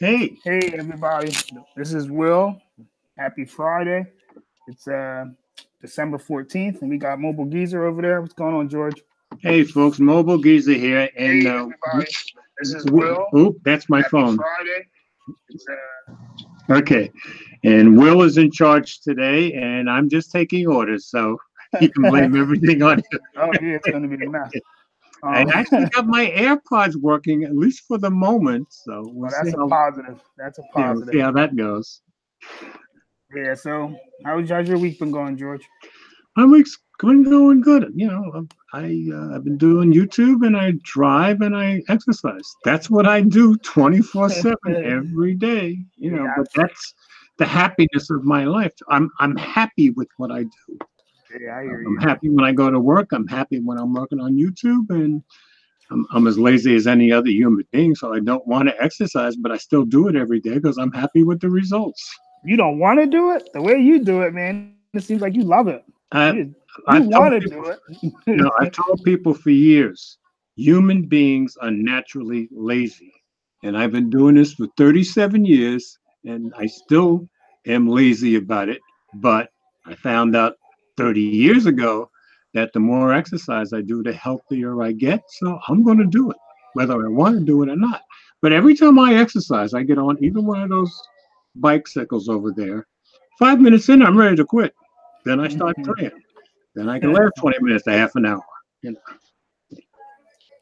Hey, Hey everybody, this is Will. Happy Friday. It's December 14th and we got Mobile Geezer over there. What's going on, George? hey, folks, Mobile Geezer here, and Hey everybody, this is Will. oop, that's my Happy phone. Friday. It's Okay, and Will is in charge today, and I'm just taking orders, so you can blame everything on him. oh yeah, it's gonna be a mess. I Um actually got my AirPods working at least for the moment, so we'll well that's a positive. That's a see positive. how that goes. Yeah, so how's your week been going, George? My week's been going good. I've been doing YouTube, and I drive, and I exercise. That's what I do 24/7 every day. Yeah, But that's the happiness of my life. I'm happy with what I do. I hear I'm you. happy when I go to work. I'm happy when I'm working on YouTube, and I'm as lazy as any other human being. So I don't want to exercise, but I still do it every day because I'm happy with the results. You don't want to do it? The way you do it, man, it seems like you love it. I, You want I've to told do people it. I've told people for years, human beings are naturally lazy. And I've been doing this for 37 years, and I still am lazy about it. But I found out 30 years ago that the more exercise I do, the healthier I get. So I'm going to do it, whether I want to do it or not. But every time I exercise, I get on even one of those bicycles over there. 5 minutes in, I'm ready to quit. Then I start praying. Then I can last 20 minutes to half an hour. You know,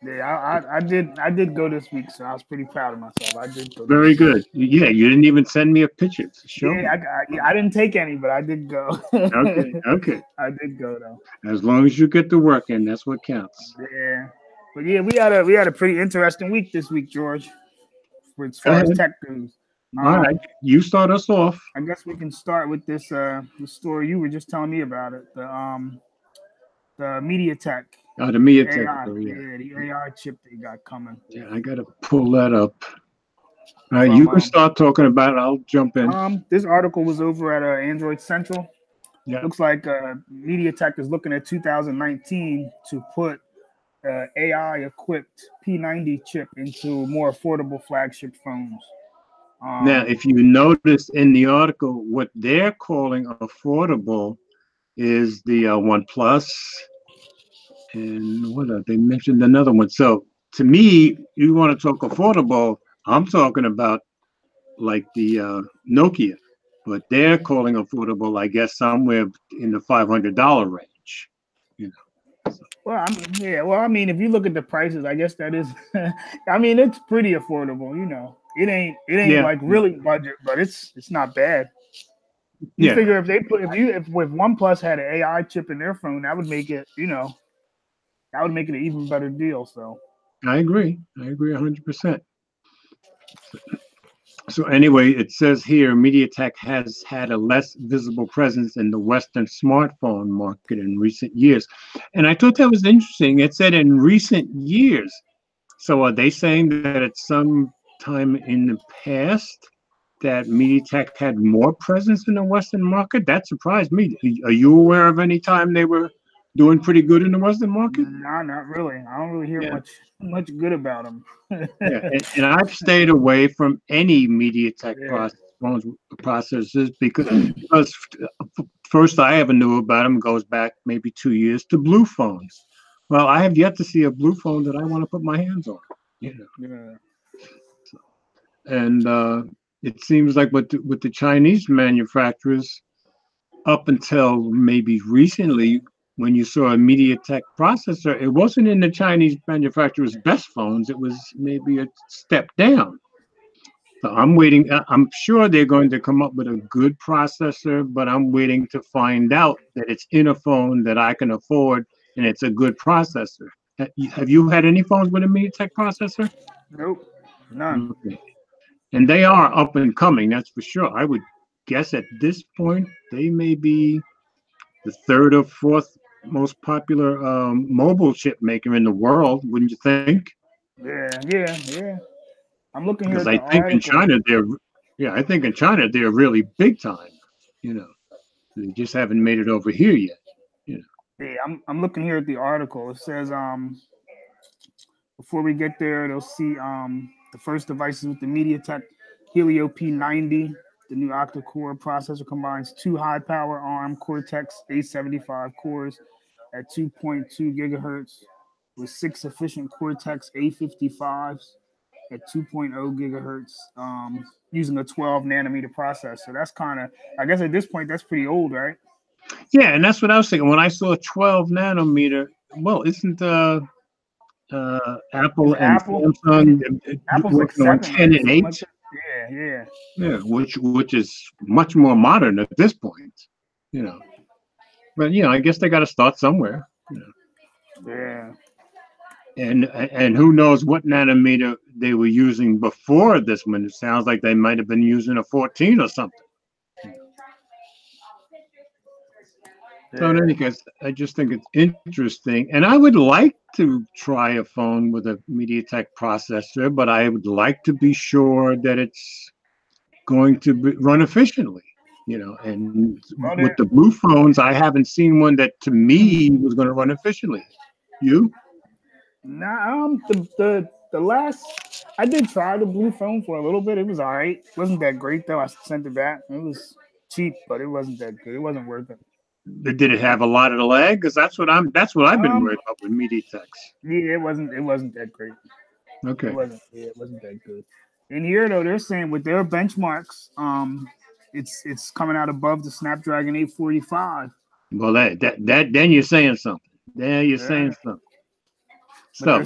Yeah, I did go this week, so I was pretty proud of myself. I did go this very week. good. Yeah, you didn't even send me a picture to show Yeah, me. I didn't take any, but I did go. Okay, okay. I did go though. As long as you get the work in, that's what counts. Yeah, but yeah, we had a pretty interesting week this week, George, as Go far as ahead. tech goes. All right, you start us off. I guess we can start with this story you were just telling me about it. The MediaTek, The the Mia AI, story. Yeah, yeah, the AI chip they got coming yeah. I gotta pull that up. All right, you from can start talking about it. I'll jump in. this article was over at Android Central. Yeah. Looks like MediaTek is looking at 2019 to put AI equipped P90 chip into more affordable flagship phones. Now, Um, if you notice in the article, what they're calling affordable is the One Plus, and what they mentioned another one. So to me, you want to talk affordable, I'm talking about like the Nokia, but they're calling affordable, I guess, somewhere in the $500 range. You know, so, well, I mean, yeah. Well, I mean, if you look at the prices, I guess that is. I mean, it's pretty affordable. It ain't yeah, like really budget, but it's not bad. You yeah, figure if OnePlus had an AI chip in their phone, that would make it an even better deal. So I agree. I agree 100%. So anyway, it says here MediaTek has had a less visible presence in the Western smartphone market in recent years. And I thought that was interesting. It said in recent years. So are they saying that at some time in the past that MediaTek had more presence in the Western market? That surprised me. Are you aware of any time they were doing pretty good in the Western market? nah, not really. I don't really hear Yeah. much good about them. Yeah, and I've stayed away from any MediaTek Yeah. phones processors because first I ever knew about them goes back maybe 2 years to blue phones. Well, I have yet to see a blue phone that I want to put my hands on. You know, Yeah. and it seems like with the Chinese manufacturers, up until maybe recently, when you saw a MediaTek processor, it wasn't in the Chinese manufacturer's best phones. It was maybe a step down. So I'm waiting. I'm sure they're going to come up with a good processor, but I'm waiting to find out that it's in a phone that I can afford and it's a good processor. Have you had any phones with a MediaTek processor? Nope. None. Okay. And they are up and coming, that's for sure. I would guess at this point they may be the third or fourth most popular mobile chip maker in the world, wouldn't you think? Yeah. Yeah. Yeah. I'm looking here Because at I the think in article. China they're, yeah, I think in China they're really big time. You know, they just haven't made it over here yet. You know, Yeah, I'm looking here at the article. It says before we get there, they'll see the first devices with the MediaTek Helio P90, the new octa-core processor, combines 2 high-power ARM Cortex A75 cores at 2.2 gigahertz with 6 efficient Cortex A55s at 2.0 gigahertz, using a 12 nanometer processor. That's kind of, I guess at this point, that's pretty old, right? Yeah, and that's what I was thinking when I saw 12 nanometer. Well, isn't Apple and Apple? Samsung Apple's like working on 7, 10 right? and 8? Like yeah. Yeah, which is much more modern at this point, you know. But I guess they got to start somewhere. Yeah. And who knows what nanometer they were using before this one? It sounds like they might have been using a 14 or something. So in any case, I just think it's interesting, and I would like to try a phone with a MediaTek processor, but I would like to be sure that it's going to run efficiently. And with the blue phones, I haven't seen one that to me was going to run efficiently. You? Nah, the last I did try the blue phone for a little bit. It was all right. It wasn't that great though. I sent it back. It was cheap, but it wasn't that good. It wasn't worth it. Did it have a lot of lag? Because that's what I've been worried about with MediaTeks. Yeah, it wasn't that great. Okay. It wasn't that good. And here though, they're saying with their benchmarks, it's coming out above the Snapdragon 845. Well, that then you're saying something. Saying something. So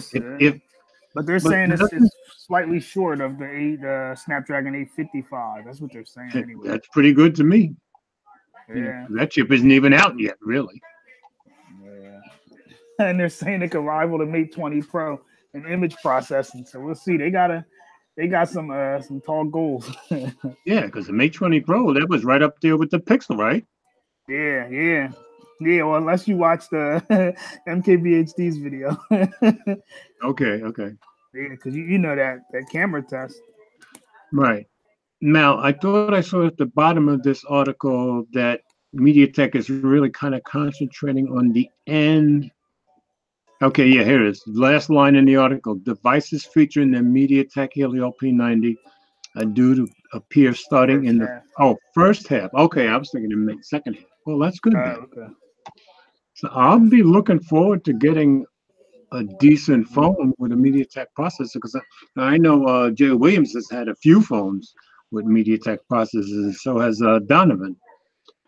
but they're saying it's slightly short of the Snapdragon 855. That's what they're saying anyway. That's pretty good to me. Yeah. That chip isn't even out yet, really. Yeah. And they're saying it could rival the Mate 20 Pro in image processing. So we'll see. They got some tall goals. Yeah, because the Mate 20 Pro, that was right up there with the Pixel, right? Yeah. Well, unless you watch the MKBHD's video. Okay. Yeah, because you know that camera test. Right. Now, I thought I saw at the bottom of this article that MediaTek is really kind of concentrating on the end. Okay, yeah, here it is. Last line in the article. Devices featuring the MediaTek Helio P90 are due to appear starting in the first half. Okay, I was thinking in the second half. Well, that's good. Okay. So I'll be looking forward to getting a decent phone with a MediaTek processor, because I know Jay Williams has had a few phones with MediaTek processors, and so has Donovan,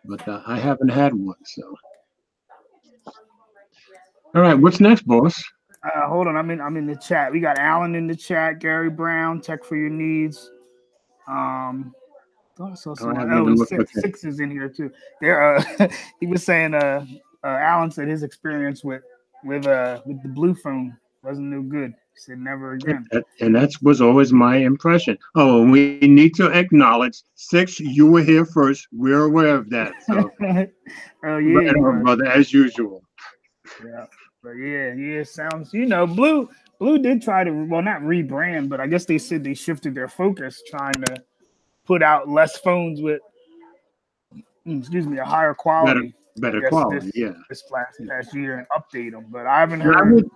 but I haven't had one. So, all right, what's next, boss? Hold on, I'm in the chat. We got Alan in the chat, Gary Brown, Tech for Your Needs. Six is in here too. There, he was saying, Alan said his experience with the blue phone wasn't no good. He said never again. And that was always my impression. Oh, and we need to acknowledge, Six, you were here first. We're aware of that. So, right on, brother, as usual. Yeah, but yeah, sounds. Blue did try to, well, not rebrand, but I guess they said they shifted their focus, trying to put out less phones with, a higher quality. Better quality, this past year, and update them. But I haven't heard.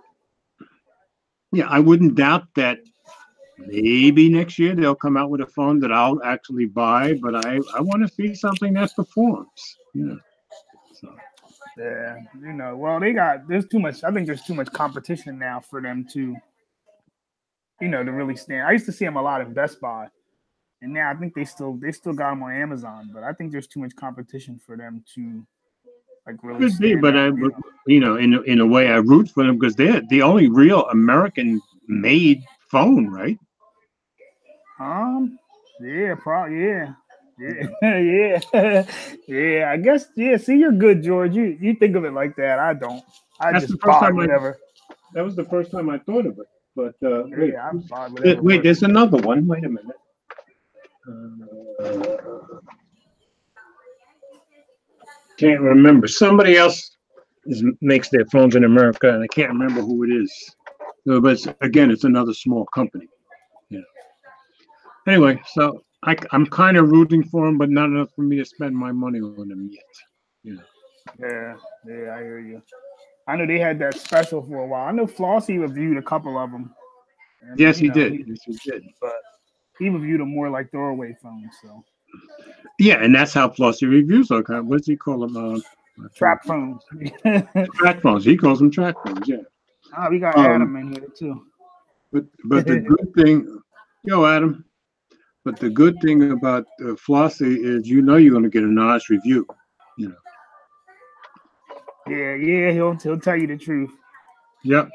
I wouldn't doubt that maybe next year they'll come out with a phone that I'll actually buy, but I want to see something that performs. So. Yeah, well, there's too much. I think there's too much competition now for them to, to really stand. I used to see them a lot in Best Buy, and now I think they still got them on Amazon. But I think there's too much competition for them to. Really could be, but in a way, I root for them because they're the only real American-made phone, right? Yeah, probably, yeah. I guess, See, you're good, George. You think of it like that. I don't. That's just buy whatever. That was the first time I thought of it. But wait, there's another one. Wait a minute. Can't remember. Somebody else makes their phones in America, and I can't remember who it is. So, but it's another small company. Anyway, so I'm kind of rooting for them, but not enough for me to spend my money on them yet. Yeah, I hear you. I know they had that special for a while. I know Flossie reviewed a couple of them. Yes, he did. Yes, he did. But he reviewed them more like throwaway phones. So Yeah, and that's how Flossy reviews are. What does he call them? trap phones. Track phones. He calls them track phones. Yeah. Oh, we got Adam in here too. But the good thing, Adam. But the good thing about Flossie is, you're going to get an honest review. You know. Yeah, he'll tell you the truth. Yep.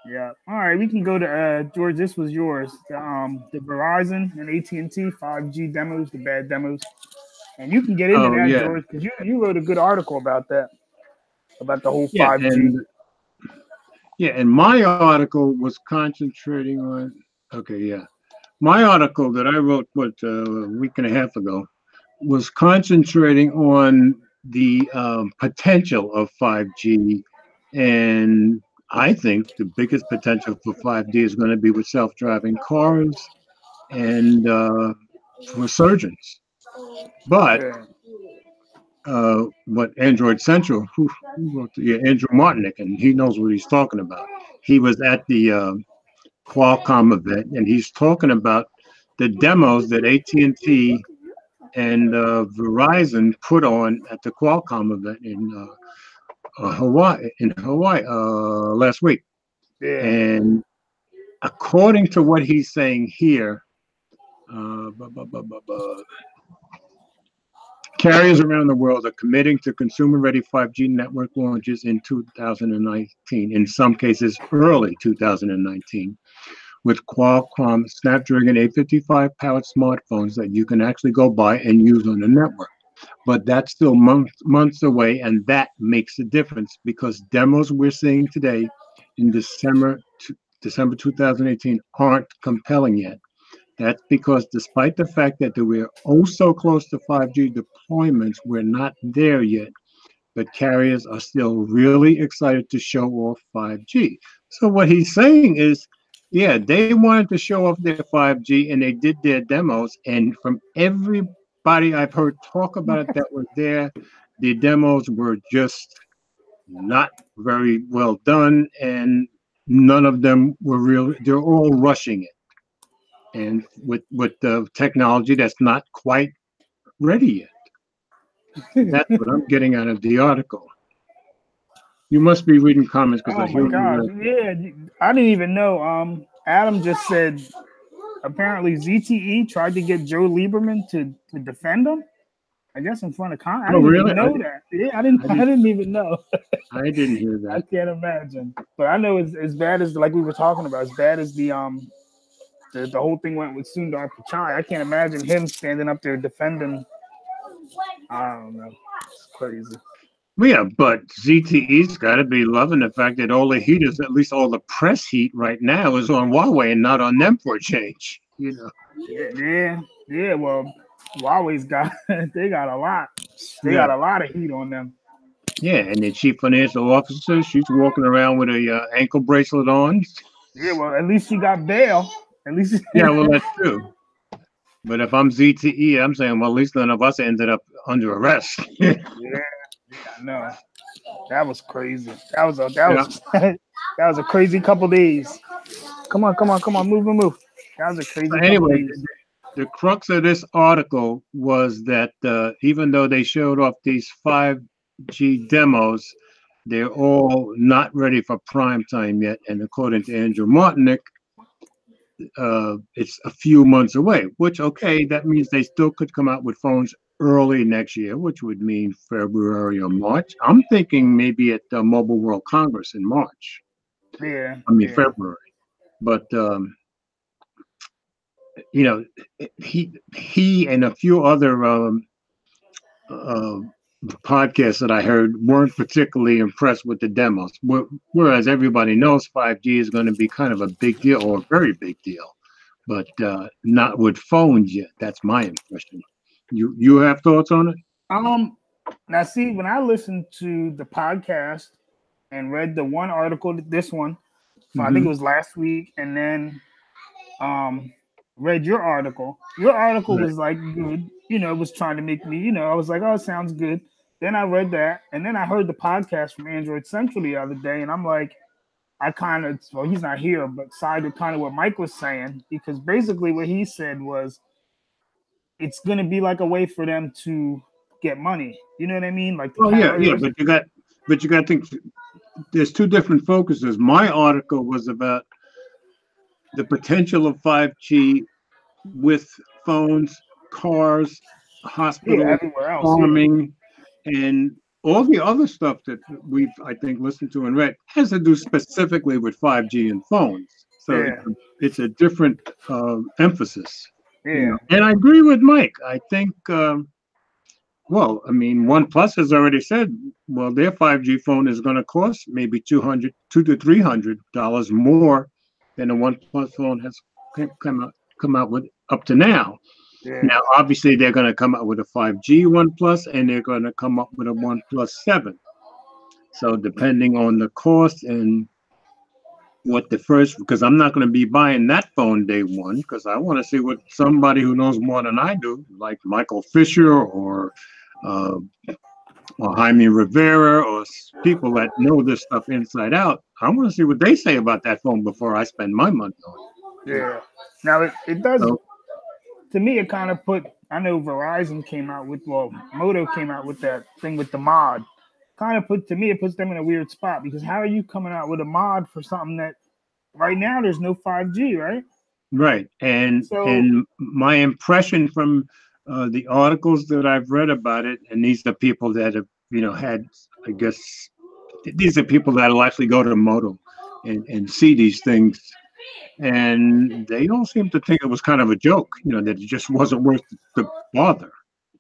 Yeah. All right, we can go to George. This was yours. The Verizon and AT&T 5G demos, the bad demos, and you can get into that, George, because you wrote a good article about that, about the whole 5G. And my article was concentrating on. Okay, yeah, my article that I wrote a week and a half ago was concentrating on the potential of 5G, and I think the biggest potential for 5G is going to be with self-driving cars and for surgeons. But what Android Central, who wrote Andrew Martinick, and he knows what he's talking about. He was at the Qualcomm event, and he's talking about the demos that AT&T and Verizon put on at the Qualcomm event in Hawaii last week. Yeah. And according to what he's saying here, carriers around the world are committing to consumer-ready 5G network launches in 2019, in some cases early 2019, with Qualcomm Snapdragon 855 powered smartphones that you can actually go buy and use on the network. But that's still months away, and that makes a difference, because demos we're seeing today in December 2018 aren't compelling yet. That's because despite the fact that we're so close to 5G deployments, we're not there yet. But carriers are still really excited to show off 5G. So what he's saying is, yeah, they wanted to show off their 5G, and they did their demos. And from everybody I've heard talk about it that was there, the demos were just not very well done, and none of them were real. They're all rushing it. And with the technology that's not quite ready yet. That's what I'm getting out of the article. You must be reading comments, because I hear my gosh, yeah, I didn't even know. Adam just said apparently ZTE tried to get Joe Lieberman to defend him. I guess in front of Congress. I didn't even know that. Yeah, I didn't even know. I didn't hear that. I can't imagine. But I know it's as bad as, like we were talking about, as bad as the whole thing went with Sundar Pichai. I can't imagine him standing up there defending. I don't know. It's crazy. Yeah, but ZTE's got to be loving the fact that all the heat is, at least all the press heat right now, is on Huawei and not on them for a change. You know. Yeah. Well, Huawei's got they got a lot. They got a lot of heat on them. Yeah, and the chief financial officer, she's walking around with a ankle bracelet on. Yeah, well, at least she got bail. At least. Yeah, well, that's true. But if I'm ZTE, I'm saying, well, at least none of us ended up under arrest. Yeah, no, that was crazy. That was a crazy couple days. Come on, move. That was a crazy. Anyway, the crux of this article was that even though they showed off these 5G demos, they're all not ready for prime time yet. And according to Andrew Martinick, it's a few months away, which, okay, that means they still could come out with phones early next year, which would mean February or March. I'm thinking maybe at the Mobile World Congress in March. February. But, you know, he and a few other podcasts that I heard weren't particularly impressed with the demos, whereas everybody knows 5G is going to be kind of a big deal, or a very big deal, but not with phones yet. That's my impression. You have thoughts on it? Now see, when I listened to the podcast and read the one article, this one, I think it was last week, and then read your article. Your article was like good. You know, it was trying to make me, you know, I was like, oh, it sounds good. Then I read that, and then I heard the podcast from Android Central the other day, and I'm like, I kind of, well, he's not here, but sided kind of what Mike was saying, because basically what he said was it's going to be like a way for them to get money. You know what I mean? Like the yeah, carriers. but you got to think there's two different focuses. My article was about the potential of 5G with phones, cars, hospitals, everywhere else. farming, and all the other stuff that we've, I think, listened to and read has to do specifically with 5G and phones. So it's a different emphasis. Yeah. You know? And I agree with Mike. I think, well, I mean, OnePlus has already said, well, their 5G phone is going to cost maybe $200 to $300 more than a OnePlus phone has come out with up to now. Yeah. Now, obviously, they're going to come out with a 5G OnePlus, and they're going to come up with a OnePlus 7. So depending on the cost and what the first, because I'm not going to be buying that phone day one, because I want to see what somebody who knows more than I do, like Michael Fisher or Jaime Rivera or people that know this stuff inside out. I want to see what they say about that phone before I spend my money on it. Yeah. Now, it does. So, to me, it kind of I know Verizon came out with, Moto came out with that thing with the mod. Kind of it puts them in a weird spot, because how are you coming out with a mod for something that right now there's no 5G, right? Right. And my impression from the articles that I've read about it, and these are people that have, had, I guess, these are people that'll actually go to Moto and see these things. And they all seem to think it was kind of a joke, that it just wasn't worth the bother.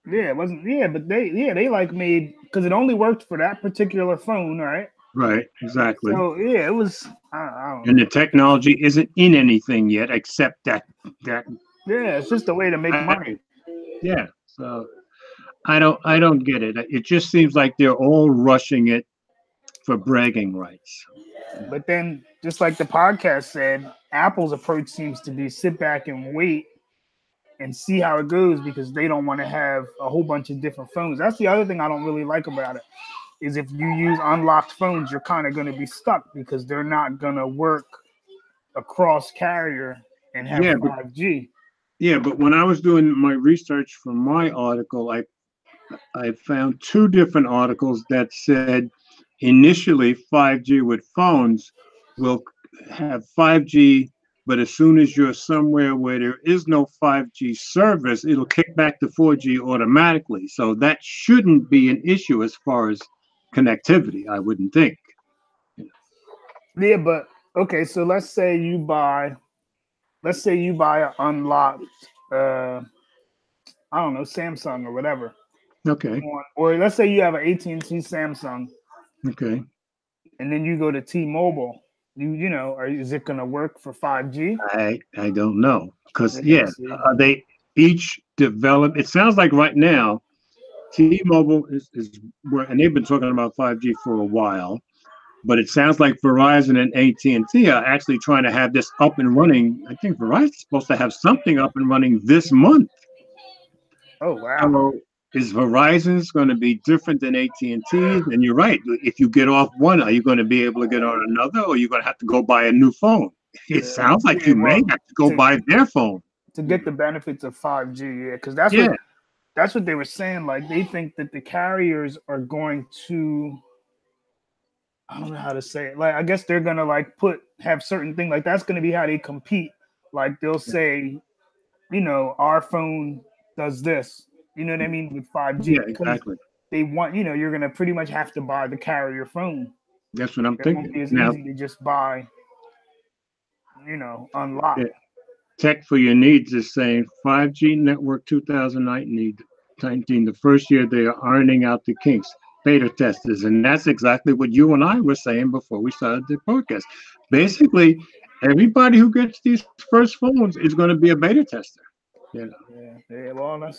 Yeah, it wasn't. Yeah, but they like made, because it only worked for that particular phone, right? Right, exactly. So yeah, it was. I don't know. And the technology isn't in anything yet, except that. Yeah, it's just a way to make money. Yeah, so I don't get it. It just seems like they're all rushing it for bragging rights. But then, just like the podcast said, Apple's approach seems to be sit back and wait and see how it goes, because they don't want to have a whole bunch of different phones. That's the other thing I don't really like about it, is if you use unlocked phones, you're kind of going to be stuck, because they're not going to work across carrier and have 5G. But when I was doing my research for my article, I found two different articles that said initially 5G with phones will have 5G, but as soon as you're somewhere where there is no 5G service, it'll kick back to 4G automatically. So that shouldn't be an issue as far as connectivity, I wouldn't think. Yeah, but okay, so let's say you buy an unlocked I don't know, Samsung or whatever. Okay. Or let's say you have an AT&T Samsung. Okay. And then you go to T-Mobile. Is it going to work for 5G? I don't know, because they each develop. It sounds like right now, T-Mobile is and they've been talking about 5G for a while, but it sounds like Verizon and AT&T are actually trying to have this up and running. I think Verizon's supposed to have something up and running this month. Oh wow! So is Verizon's going to be different than AT&T? And you're right. If you get off one, are you going to be able to get on another, or are you going to have to go buy a new phone? It sounds like you may have to go buy their phone to get the benefits of 5G. Yeah, because that's what they were saying. Like, they think that the carriers are going to, I don't know how to say it. Like, I guess they're going to have certain things. Like, that's going to be how they compete. Like, they'll say, our phone does this. You know what I mean? With 5G. Yeah, exactly. They want, you're going to pretty much have to buy the carrier phone. That's what I'm thinking. It won't be as easy to just buy, unlock. Yeah. Tech for Your Needs is saying 5G network 2019, the first year they are ironing out the kinks, beta testers. And that's exactly what you and I were saying before we started the podcast. Basically, everybody who gets these first phones is going to be a beta tester. Yeah. Well,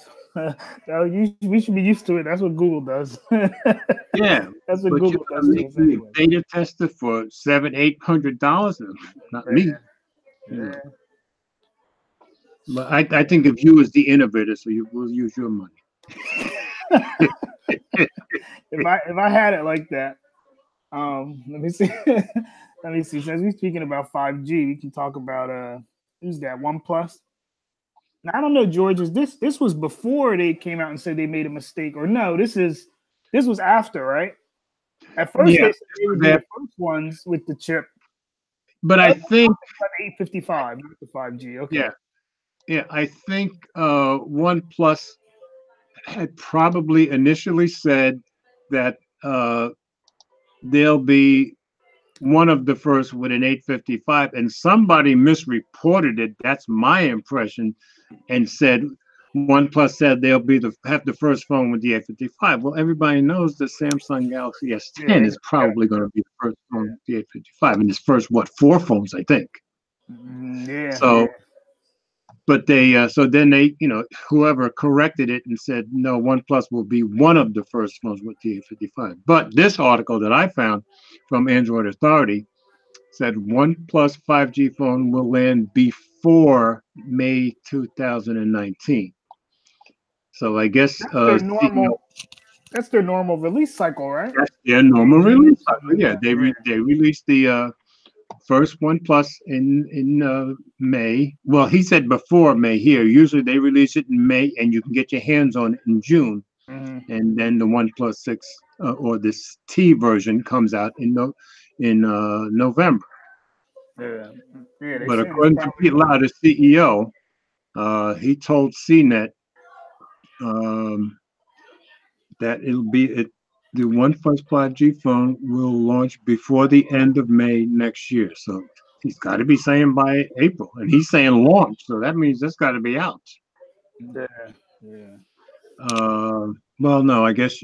we should be used to it. That's what Google does. Yeah, that's what Google does. Anyway. Beta tester for $700-800, not me. Yeah. But I think of you as the innovator, so you will use your money. If I had it like that, let me see. Let me see. Since we're speaking about 5G, we can talk about who's that? OnePlus. Now I don't know, George. Is this was before they came out and said they made a mistake, or no? This was after, right? At first Yeah, they said they would be the first ones with the chip. but I think 855, not the 5G. Okay. Yeah, I think OnePlus had probably initially said that they'll be one of the first with an 855, and somebody misreported it. That's my impression, and said OnePlus said they'll be have the first phone with the 855. Well, everybody knows the Samsung Galaxy S10 is probably going to be the first phone with the 855, and it's first 4 phones, I think. So. But so then they, whoever corrected it and said, no, OnePlus will be one of the first phones with the 855. But this article that I found from Android Authority said OnePlus 5G phone will land before May 2019. So I guess that's their normal release cycle, right? That's their normal release cycle. Yeah, they released the first OnePlus in May. Well, he said before May here. Usually they release it in May, and you can get your hands on it in June. And then the OnePlus 6 or this T version comes out in November. But according to Pete Lau, the CEO, he told CNET that the OnePlus 5G phone will launch before the end of May next year. So he's got to be saying by April, and he's saying launch. So that means it's got to be out. Well, no, I guess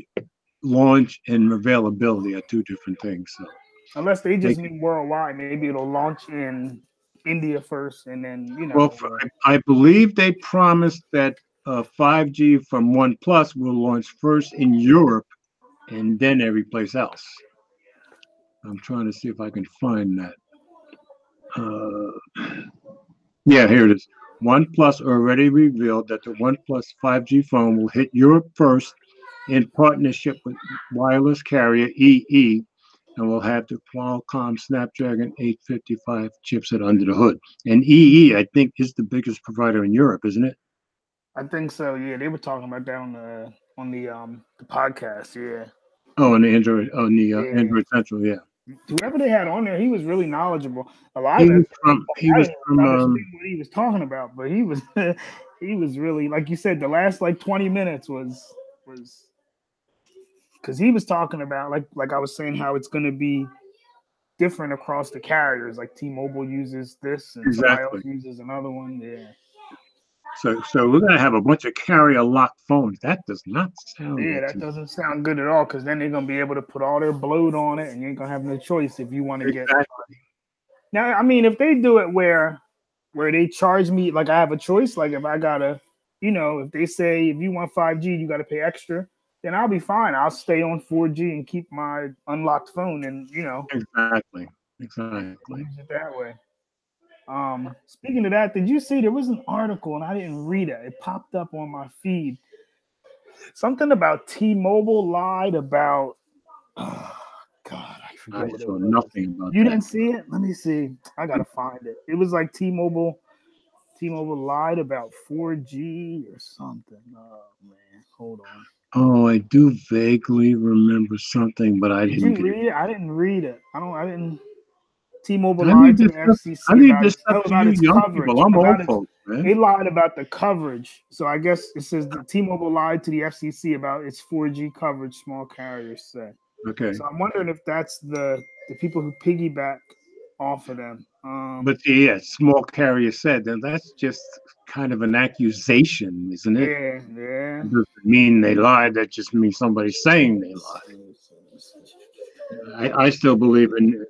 launch and availability are two different things. So unless they just mean worldwide, maybe it'll launch in India first, and then Well, I believe they promised that 5G from OnePlus will launch first in Europe and then every place else. I'm trying to see if I can find that. Yeah, here it is. OnePlus already revealed that the OnePlus 5G phone will hit Europe first in partnership with wireless carrier EE, and will have the Qualcomm Snapdragon 855 chipset under the hood. And EE, I think, is the biggest provider in Europe, isn't it? I think so. Yeah, they were talking about that on the podcast. Yeah. Oh, on the Android Android Central. Yeah. Whoever they had on there, he was really knowledgeable. A lot he of was from what he was talking about, but he was he was really, like you said, the last 20 minutes was because he was talking about like I was saying how it's going to be different across the carriers. Like T-Mobile uses this, and somebody else uses another one. Yeah. So we're gonna have a bunch of carrier locked phones. That does not sound. Yeah, that doesn't sound good at all. Because then they're gonna be able to put all their bloat on it, and you ain't gonna have no choice if you want to get. Now, I mean, if they do it where they charge me, like I have a choice. Like if I gotta, if they say if you want 5G, you got to pay extra, then I'll be fine. I'll stay on 4G and keep my unlocked phone, and Exactly. Use it that way. Speaking of that, did you see there was an article and I didn't read it? It popped up on my feed. Something about T-Mobile lied about. Oh, God, I forget what it was. Nothing about you that. Didn't see it? Let me see. I gotta find it. It was like T-Mobile lied about 4G or something. Oh man, hold on. Oh, I do vaguely remember something, but I didn't read it. I didn't read it. I didn't. T-Mobile lied to the FCC about its coverage. I'm old folks, man. They lied about the coverage. So I guess it says that T-Mobile lied to the FCC about its 4G coverage, small carriers said. Okay. So I'm wondering if that's the people who piggyback off of them. But yeah, small carrier said that. That's just kind of an accusation, isn't it? Yeah. It doesn't mean they lied. That just means somebody's saying they lied. I still believe in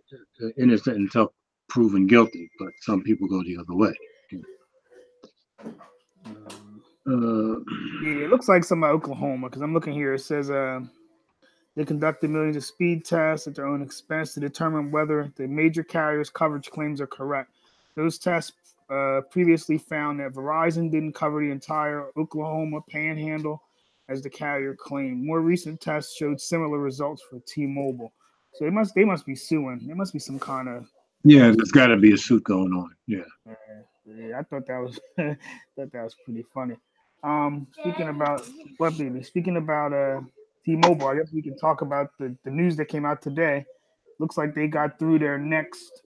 innocent until proven guilty, but some people go the other way. It looks like some Oklahoma, because I'm looking here. It says they conducted millions of speed tests at their own expense to determine whether the major carriers' coverage claims are correct. Those tests previously found that Verizon didn't cover the entire Oklahoma panhandle as the carrier claimed. More recent tests showed similar results for T-Mobile. So they must be suing. There must be some kind of Yeah, there's got to be a suit going on. Yeah. Yeah, I thought that was thought that was pretty funny. Speaking about what baby? Speaking about T-Mobile, I guess we can talk about the news that came out today. Looks like they got through their next,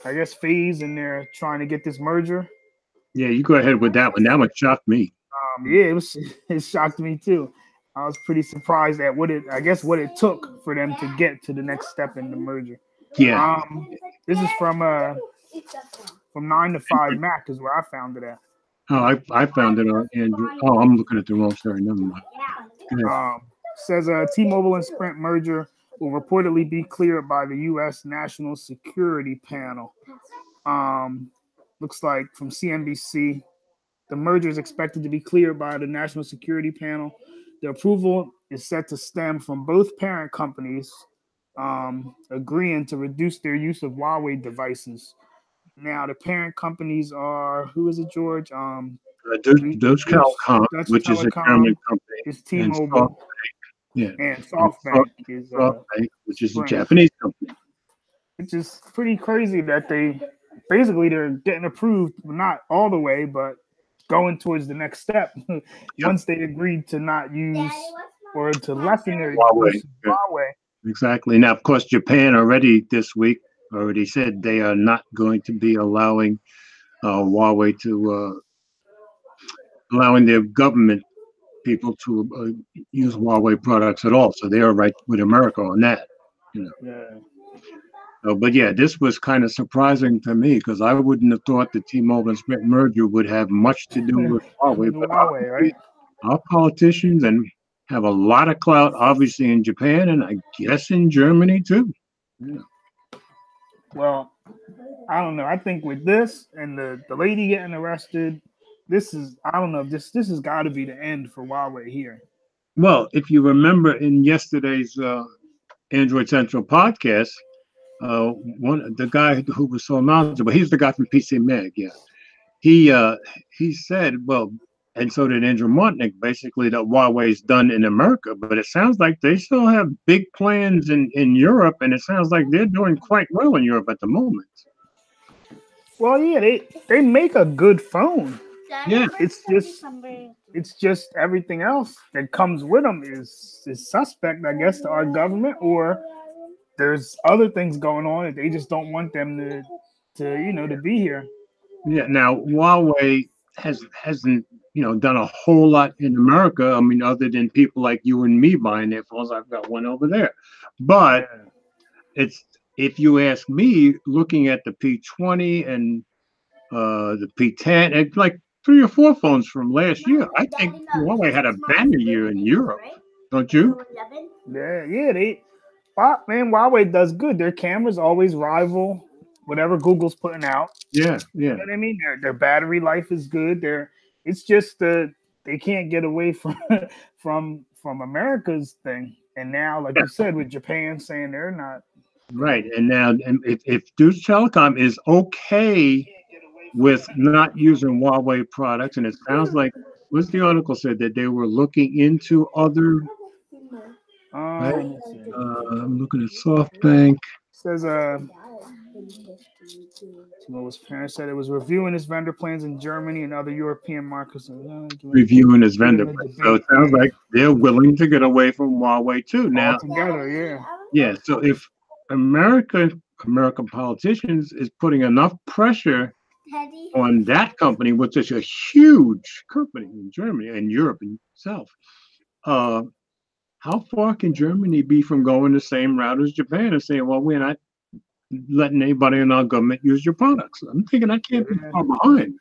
I guess, phase, and they're trying to get this merger. Yeah, you go ahead with that one. That one shocked me. Yeah, it was. It shocked me too. I was pretty surprised at what it took for them to get to the next step in the merger. Yeah. This is from 9to5 Mac is where I found it at. Oh, I found it on Android. Oh, I'm looking at the wrong story. Never mind. Says a T-Mobile and Sprint merger will reportedly be cleared by the U.S. National Security Panel. Looks like from CNBC, the merger is expected to be cleared by the National Security Panel. The approval is set to stem from both parent companies agreeing to reduce their use of Huawei devices. Now, the parent companies are, who is it, George? Deutsche Telekom, which is a German company. Is T-Mobile. Yeah. And SoftBank is SoftBank, which is a Japanese company. Which is pretty crazy that they're getting approved, not all the way, but going towards the next step. Once they agreed to not use or to lessen their use of Huawei. Exactly. Now, of course, Japan already this week already said they are not going to be allowing Huawei to allowing their government people to use Huawei products at all. So they are right with America on that. You know. Yeah. But yeah, this was kind of surprising to me because I wouldn't have thought the T-Mobile and Sprint merger would have much to do with Huawei. But right? Our politicians have a lot of clout, obviously in Japan and I guess in Germany too. Yeah. Well, I don't know. I think with this and the lady getting arrested, I don't know. This has got to be the end for Huawei here. Well, if you remember in yesterday's Android Central podcast, the guy who was so knowledgeable, he's the guy from PC Mag. Yeah, he said, well, and so did Andrew Martinick, basically that Huawei's done in America, but it sounds like they still have big plans in Europe, and it sounds like they're doing quite well in Europe at the moment. Well, yeah, they make a good phone. Yeah, it's just everything else that comes with them is suspect, I guess, to our government, or there's other things going on that they just don't want them to be here. Yeah. Now Huawei hasn't done a whole lot in America. I mean, other than people like you and me buying their phones. I've got one over there, but it's, if you ask me, looking at the P20 and the P10, it's like 3 or 4 phones from last year. I think Huawei had a banner year in Europe, don't you? Yeah. Huawei does good. Their cameras always rival whatever Google's putting out. Yeah. You know what I mean? Their battery life is good. It's just they can't get away from America's thing. And now, like you said, with Japan saying they're not. Right. And now, if Deutsche Telekom is okay with not using Huawei products, and it sounds like, what's the article said, that they were looking into other. I'm looking at SoftBank. It says T-Mobile's parent said it was reviewing its vendor plans in Germany and other European markets. Reviewing its vendor plans. So it sounds like they're willing to get away from Huawei too. Now, together, yeah. So if American politicians is putting enough pressure on that company, which is a huge company in Germany and Europe itself, how far can Germany be from going the same route as Japan and saying, well, we're not letting anybody in our government use your products? I'm thinking I can't be far behind.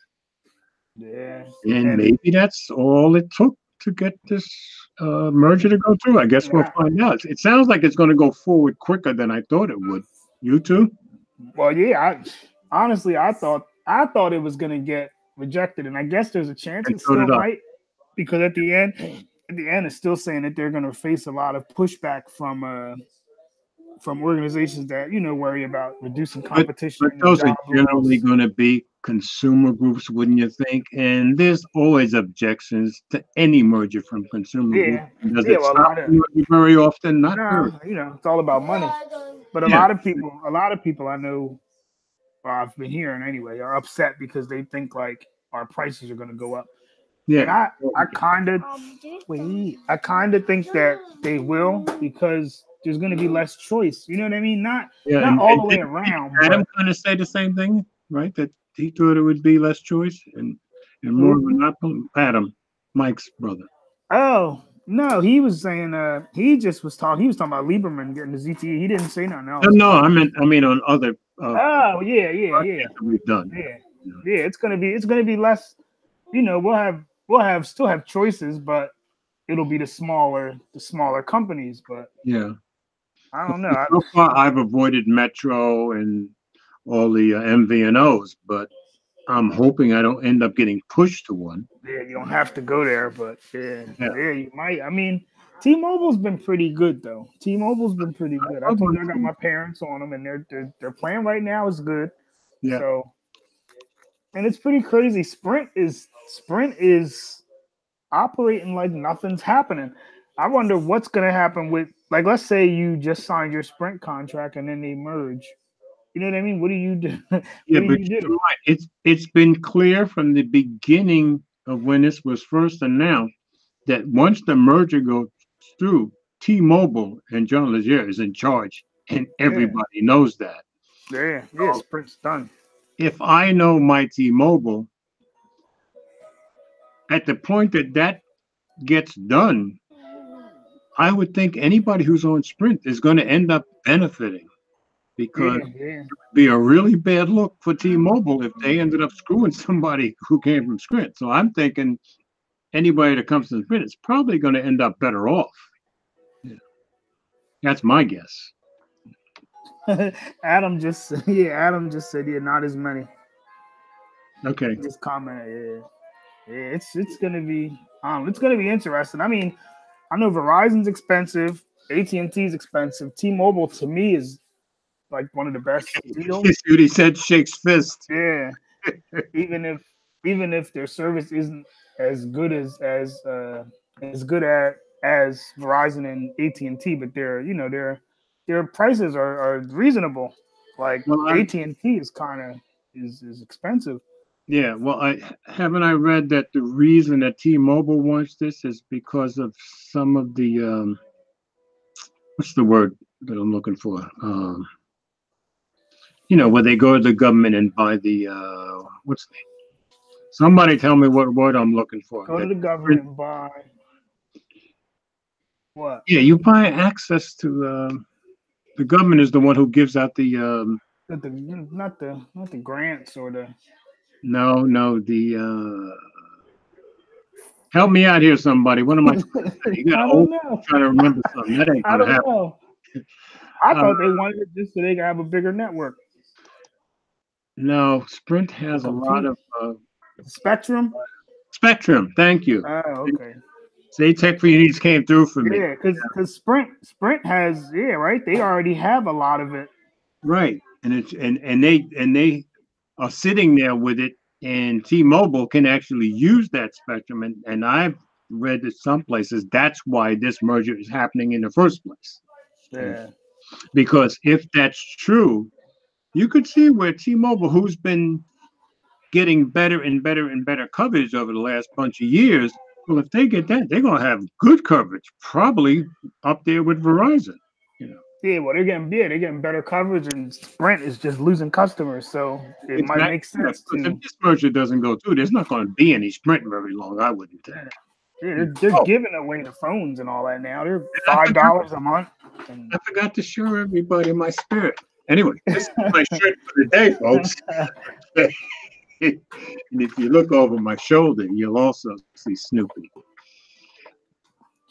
Yeah. And maybe that's all it took to get this merger to go through. I guess we'll find out. It sounds like it's going to go forward quicker than I thought it would. You too? Well, yeah. Honestly, I thought it was going to get rejected, and I guess there's a chance it's still right, because at the end, it's still saying that they're going to face a lot of pushback from organizations that worry about reducing competition. But those are generally going to be consumer groups, wouldn't you think? And there's always objections to any merger from consumer groups. Does it stop very often? Not very. It's all about money. But a lot of people I know I've been hearing anyway, are upset because they think like our prices are going to go up. And Yeah. I kind of think that they will because there's going to be less choice. You know what I mean? Not Yeah. not all the way around. Adam But kind of say the same thing, right? That he thought it would be less choice and more monopoly. Adam, Mike's brother. oh no, he was saying he was talking about Lieberman getting the ZTE. He didn't say nothing else. No, I mean on other. Oh yeah. That we've done. Yeah. It's gonna be less. You know, we'll still have choices, but it'll be the smaller companies. But Yeah. I don't know. So far, I've avoided Metro and all the MVNOs, but I'm hoping I don't end up getting pushed to one. Yeah, you don't have to go there, but yeah, you might. I mean, T-Mobile's been pretty good though. T-Mobile's been pretty good. I told you I got my parents on them, and their plan right now is good. Yeah. So, and it's pretty crazy. Sprint is operating like nothing's happening. I wonder what's gonna happen with, like, let's say you just signed your Sprint contract and then they merge. You know what I mean? What do you do? Yeah, but you're right. It's been clear from the beginning of when this was first announced that once the merger goes through, T-Mobile and John Legere is in charge, and everybody knows that. Yeah, Sprint's done. If I know my T-Mobile, at the point that gets done, I would think anybody who's on Sprint is going to end up benefiting, because it would be a really bad look for T-Mobile if they ended up screwing somebody who came from Sprint. So I'm thinking anybody that comes to Sprint is probably going to end up better off. Yeah. That's my guess. Adam just said, not as many. Okay. Just commented, it's gonna be interesting. I mean, I know Verizon's expensive, AT&T's expensive. T-Mobile to me is like one of the best deals. He said shakes fist. Yeah. even if their service isn't as good as Verizon and AT&T, but their prices are reasonable. Like AT&T is kind of is expensive. Yeah, well, I read that the reason that T-Mobile wants this is because of some of the what's the word that I'm looking for? Where they go to the government and buy the somebody tell me what word I'm looking for. Go to the government and buy what? Yeah, you buy access to the government is the one who gives out the not the grants or the help me out here, somebody. What am I trying to remember something? That ain't gonna happen. Know. I thought they wanted it just so they could have a bigger network. No, Sprint has a lot of Spectrum. Spectrum, thank you. Oh, okay. Say Tech for Your Needs came through for me. Yeah, because Sprint has right. They already have a lot of it. Right, and they are sitting there with it, and T-Mobile can actually use that spectrum. And I've read that some places that's why this merger is happening in the first place. Yeah. Because if that's true, you could see where T-Mobile, who's been getting better and better and better coverage over the last bunch of years, well, if they get that, they're going to have good coverage, probably up there with Verizon. Yeah, well, they're getting better coverage, and Sprint is just losing customers, so it might make sense. If this merger doesn't go through, there's not going to be any Sprint very long, I wouldn't think. Yeah, they're giving away the phones and all that now. They're $5 a month. I forgot to show everybody my spirit. Anyway, this is my shirt for the day, folks. And if you look over my shoulder, you'll also see Snoopy.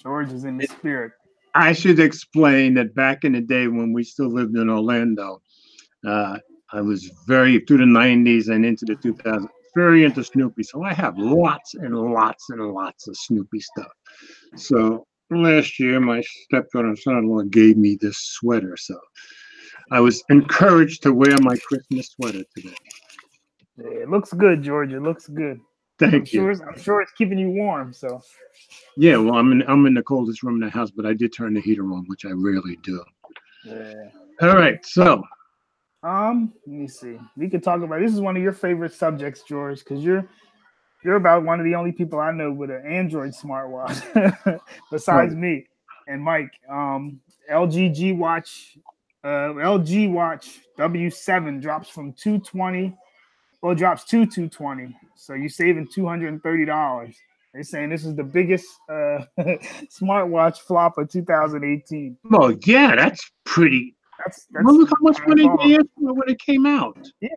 George is in the spirit. I should explain that back in the day when we still lived in Orlando, I was through the 90s and into the 2000s, very into Snoopy. So I have lots and lots and lots of Snoopy stuff. So last year, my stepdaughter and son-in-law gave me this sweater. So I was encouraged to wear my Christmas sweater today. Yeah, it looks good, George. It looks good. Thank you. I'm sure it's keeping you warm. So. Yeah, well, I'm in the coldest room in the house, but I did turn the heater on, which I rarely do. Yeah. All right, so Let me see. We could talk about this. Is one of your favorite subjects, George, because you're about one of the only people I know with an Android smartwatch besides Oh, me and Mike. LG G Watch, LG Watch W7 drops from 220, well, drops to 220. So you're saving $230. They're saying this is the biggest smartwatch flop of 2018. well, yeah, that's pretty. Well, That's look how much half money off. they asked for when it came out. Yeah,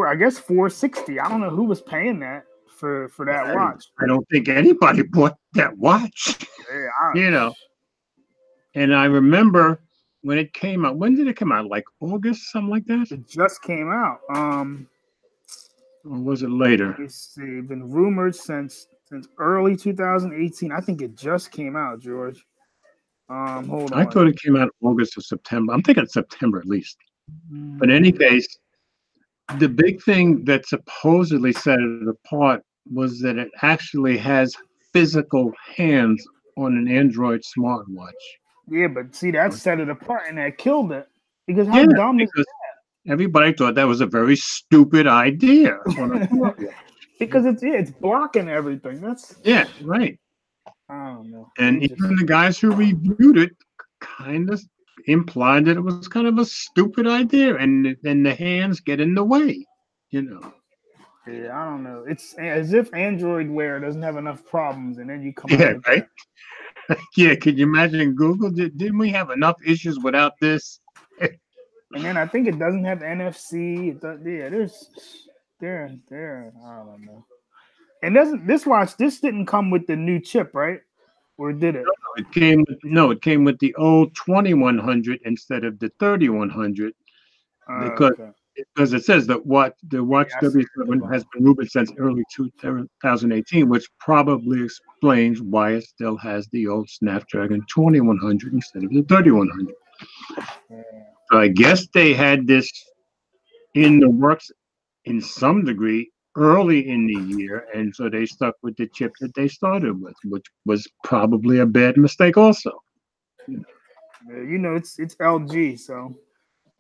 I guess 460. I don't know who was paying that for that watch. I don't think anybody bought that watch, Yeah, you know. And I remember when it came out. When did it come out? Like August, something like that? it just came out. Or was it later? Let's see, been rumored since early 2018. I think it just came out, George. Hold I on. thought it came out August or September. I'm thinking September at least. But in any case, the big thing that supposedly set it apart was that it actually has physical hands on an Android smartwatch. Yeah, but see, that set it apart and that killed it. Because how Yeah, dumb is because everybody thought that was a very stupid idea. because it's blocking everything. That's Yeah, right. I don't know. And They just- even the guys who reviewed it kind of implied that it was kind of a stupid idea, and then the hands get in the way, you know. yeah, I don't know. It's as if Android Wear doesn't have enough problems, and then you come Yeah, out with right. that. Yeah, can you imagine Google? Didn't we have enough issues without this? And then I think it doesn't have NFC. Yeah, there. I don't know. And doesn't this didn't come with the new chip, right? Or did it? It came with the old 2100 instead of the 3100 because Okay. because it says that the Watch Yeah, I see. W7 has been rumored since early 2018, which probably explains why it still has the old Snapdragon 2100 instead of the 3100. Yeah. So I guess they had this in the works in some degree early in the year, and so they stuck with the chip that they started with, which was probably a bad mistake also. You know, it's LG, so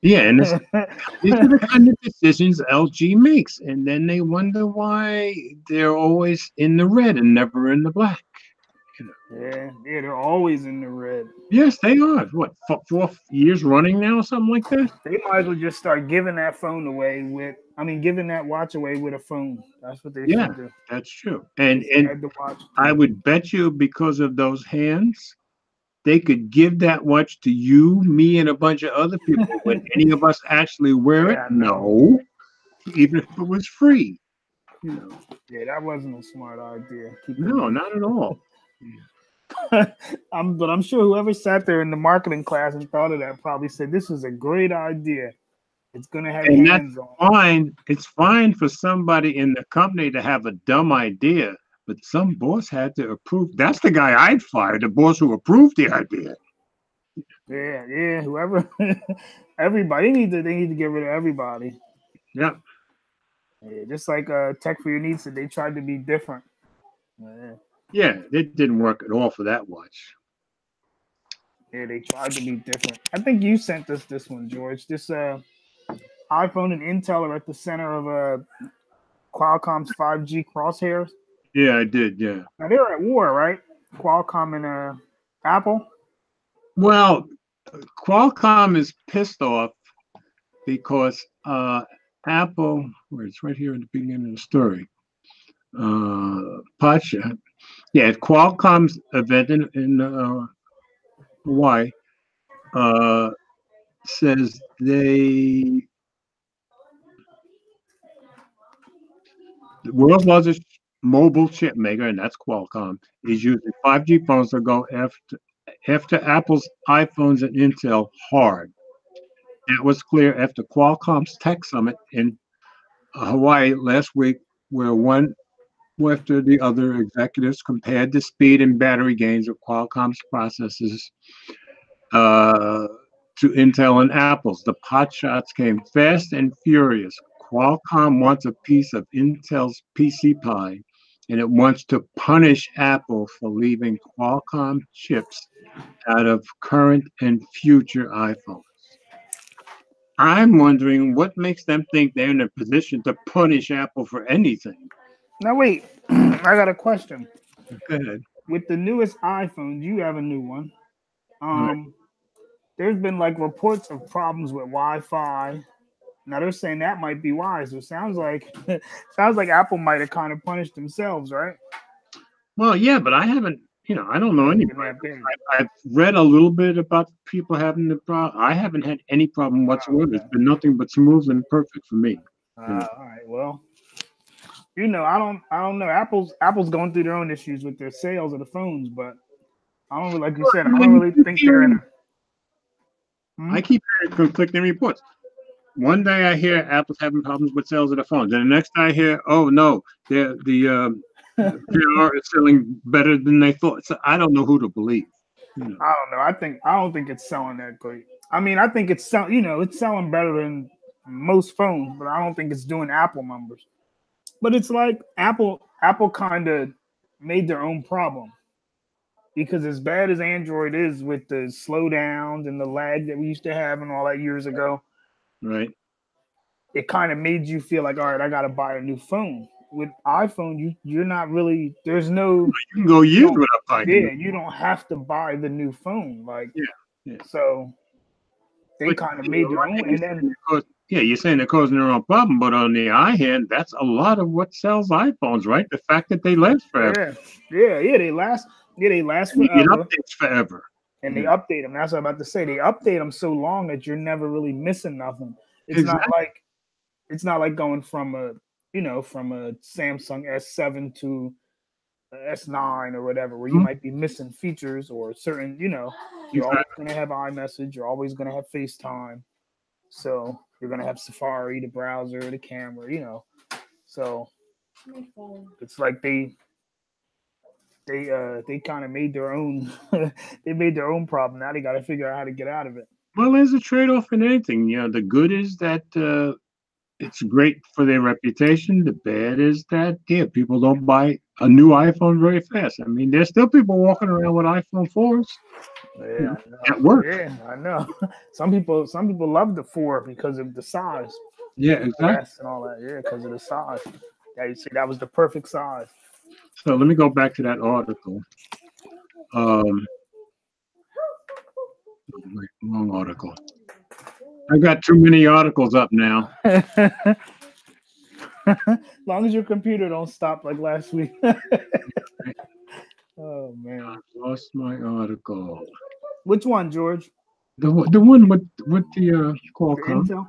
Yeah, and these are the kind of decisions LG makes, and then they wonder why they're always in the red and never in the black. yeah, they're always in the red. Yes, they are. What, 4 years running now, or something like that? They might as well just start giving that phone away giving that watch away with a phone. That's what they Yeah, should do. that's true. And Add the watch. I would bet you because of those hands, they could give that watch to you, me, and a bunch of other people. Would any of us actually wear it? Yeah, No, even if it was free. You know, Yeah, that wasn't a smart idea. no, not at all. But I'm sure whoever sat there in the marketing class and thought of that probably said this is a great idea. It's gonna have And hands that's on. fine. It's fine for somebody in the company to have a dumb idea, but some boss had to approve. That's the guy I'd fire, the boss who approved the idea. Yeah. Whoever, everybody they need to get rid of everybody. Yeah. Yeah, just like Tech for Your Needs said, they tried to be different. Yeah. Yeah, it didn't work at all for that watch. Yeah, they tried to be different. I think you sent us this one, George. This iPhone and Intel are at the center of Qualcomm's 5G crosshairs. Yeah, I did. Yeah. Now they're at war, right? Qualcomm and Apple. Well, Qualcomm is pissed off because Apple, where it's right here in the beginning of the story, Pacha, yeah, at Qualcomm's event in Hawaii, says the world's largest mobile chip maker, and that's Qualcomm, is using 5G phones to go after Apple's iPhones and Intel hard. That was clear after Qualcomm's Tech Summit in Hawaii last week, where one after the other executives compared the speed and battery gains of Qualcomm's processors to Intel and Apple's. The pot shots came fast and furious. Qualcomm wants a piece of Intel's PC pie, and it wants to punish Apple for leaving Qualcomm chips out of current and future iPhones. I'm wondering what makes them think they're in a position to punish Apple for anything. Now wait, I got a question. Go ahead. With the newest iPhones, you have a new one. All right. There's been like reports of problems with Wi-Fi. Now they're saying that might be why. So it sounds like sounds like Apple might have kind of punished themselves, right? Well, yeah, but I haven't. I don't know Taking anybody. that big. I've read a little bit about people having the problem. I haven't had any problem whatsoever. It's Okay. been nothing but smooth and perfect for me. You know. All right. Well, I don't know. Apple's going through their own issues with their sales of the phones, but I don't like you said. I don't really think they're in. I keep hearing conflicting reports. One day I hear Apple's having problems with sales of the phones, and the next day I hear, oh no, the PR is selling better than they thought. So I don't know who to believe. I don't know. I don't think it's selling that great. I mean, I think it's it's selling better than most phones, but I don't think it's doing Apple numbers. But it's like Apple kind of made their own problem because as bad as Android is with the slowdowns and the lag that we used to have and all that years ago, Right. it kind of made you feel like, all right, I got to buy a new phone. With iPhone, you're not really. There's no. You can go years without buying. Yeah, you don't have to buy the new phone. Like, yeah. So they kind of made their own, and then you're saying they're causing their own problem, but on the other hand, that's a lot of what sells iPhones, right? The fact that they last forever. Yeah, they last And forever. it updates forever. And they update them. That's what I'm about to say. They update them so long that you're never really missing nothing. It's not like going from a Samsung S7 to S9 or whatever, where you might be missing features or certain, you're always going to have iMessage, you're always going to have FaceTime, so you're going to have Safari, the browser, the camera, so it's like they kind of made their own they made their own problem. Now they got to figure out how to get out of it. Well, there's a trade-off in anything. The good is that it's great for their reputation. The bad is that people don't buy a new iPhone very fast. I mean, there's still people walking around with iPhone 4s. Yeah, at work. Yeah, I know. Some people love the 4 because of the size. Yeah, exactly. And all that. Yeah, because of the size. Yeah, you see, that was the perfect size. So let me go back to that article. Wrong article. I got too many articles up now. As long as your computer don't stop like last week. Oh man, I lost my article. Which one, George? The one with the Qualcomm. Intel.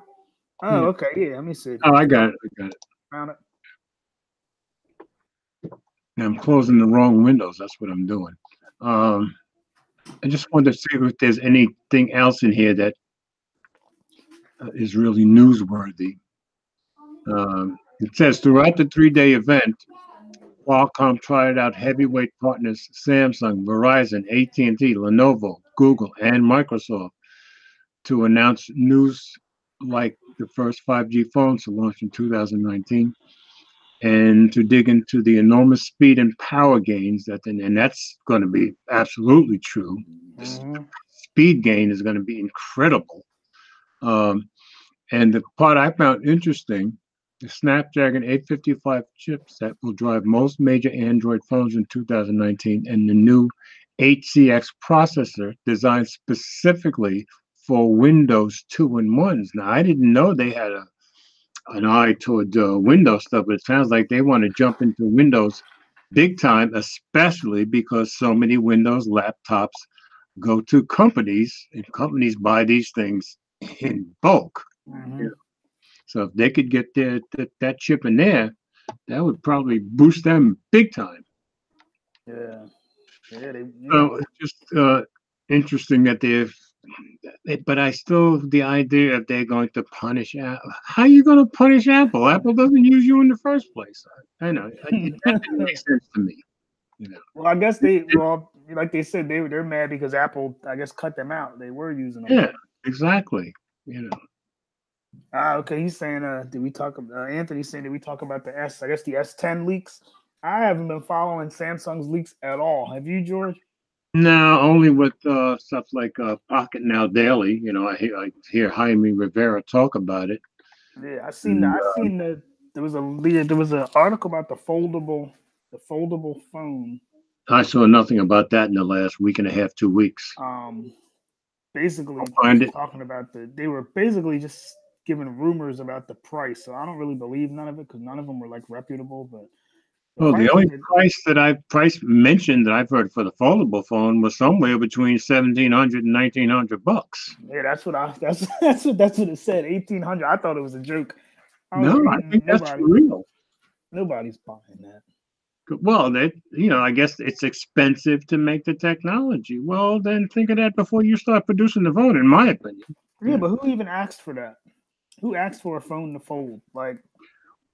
Oh, okay. Yeah, let me see. Oh, I got it. Found it. Now I'm closing the wrong windows. That's what I'm doing. I just wanted to see if there's anything else in here that is really newsworthy. It says throughout the 3-day event, Qualcomm tried out heavyweight partners Samsung, Verizon, AT&T, Lenovo, Google, and Microsoft to announce news like the first 5G phones to launch in 2019, and to dig into the enormous speed and power gains and that's going to be absolutely true. The speed gain is going to be incredible. And the part I found interesting, the Snapdragon 855 chipset will drive most major Android phones in 2019, and the new 8CX processor designed specifically for Windows 2 and 1s. Now, I didn't know they had an eye toward Windows stuff, but it sounds like they want to jump into Windows big time, especially because so many Windows laptops go to companies, and companies buy these things in bulk. So if they could get that chip in there, that would probably boost them big time. Yeah. So it's just interesting that but I still, the idea of they're going to punish Apple. How are you going to punish Apple? Apple doesn't use you in the first place. I know. That didn't make sense to me. Well, I guess like they said, they're mad because Apple, I guess, cut them out. They were using them. Yeah, exactly. Okay, he's saying, did we talk about Anthony's saying, did we talk about the I guess the S10 leaks? I haven't been following Samsung's leaks at all. Have you, George? No, only with stuff like Pocket Now Daily. I hear Jaime Rivera talk about it. Yeah, I seen that. And, I seen that there was an article about the foldable phone. I saw nothing about that in the last week and a half, 2 weeks. Um, basically I'll find just it. talking about they were basically just giving rumors about the price. So I don't really believe none of it because none of them were like reputable. But the Well, the prices only that price mentioned that I've heard for the foldable phone was somewhere between 1,700 and 1,900 bucks. yeah, that's what I that's what it said. 1,800. I thought it was a joke. I was No, like, I ain't think that's for real. nobody's buying that. Well, I guess it's expensive to make the technology. Well, then think of that before you start producing the phone, in my opinion. Yeah, but who even asked for that? Who asked for a phone to fold? Like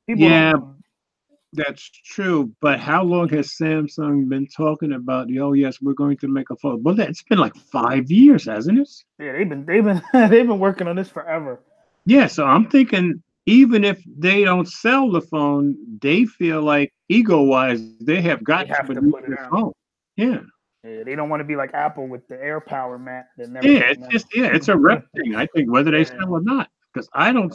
people Yeah, don't. that's true. But how long has Samsung been talking about, oh, yes, we're going to make a phone? Well, it's been like 5 years, hasn't it? Yeah, they've been they've been working on this forever. Yeah, so I'm thinking even if they don't sell the phone, they feel like ego-wise, they have They got to have to produce put it this out. phone. Yeah. Yeah, they don't want to be like Apple with the Air Power mat that never Yeah, came out. it's a rep thing, I think, whether they Yeah, sell or not. Because I don't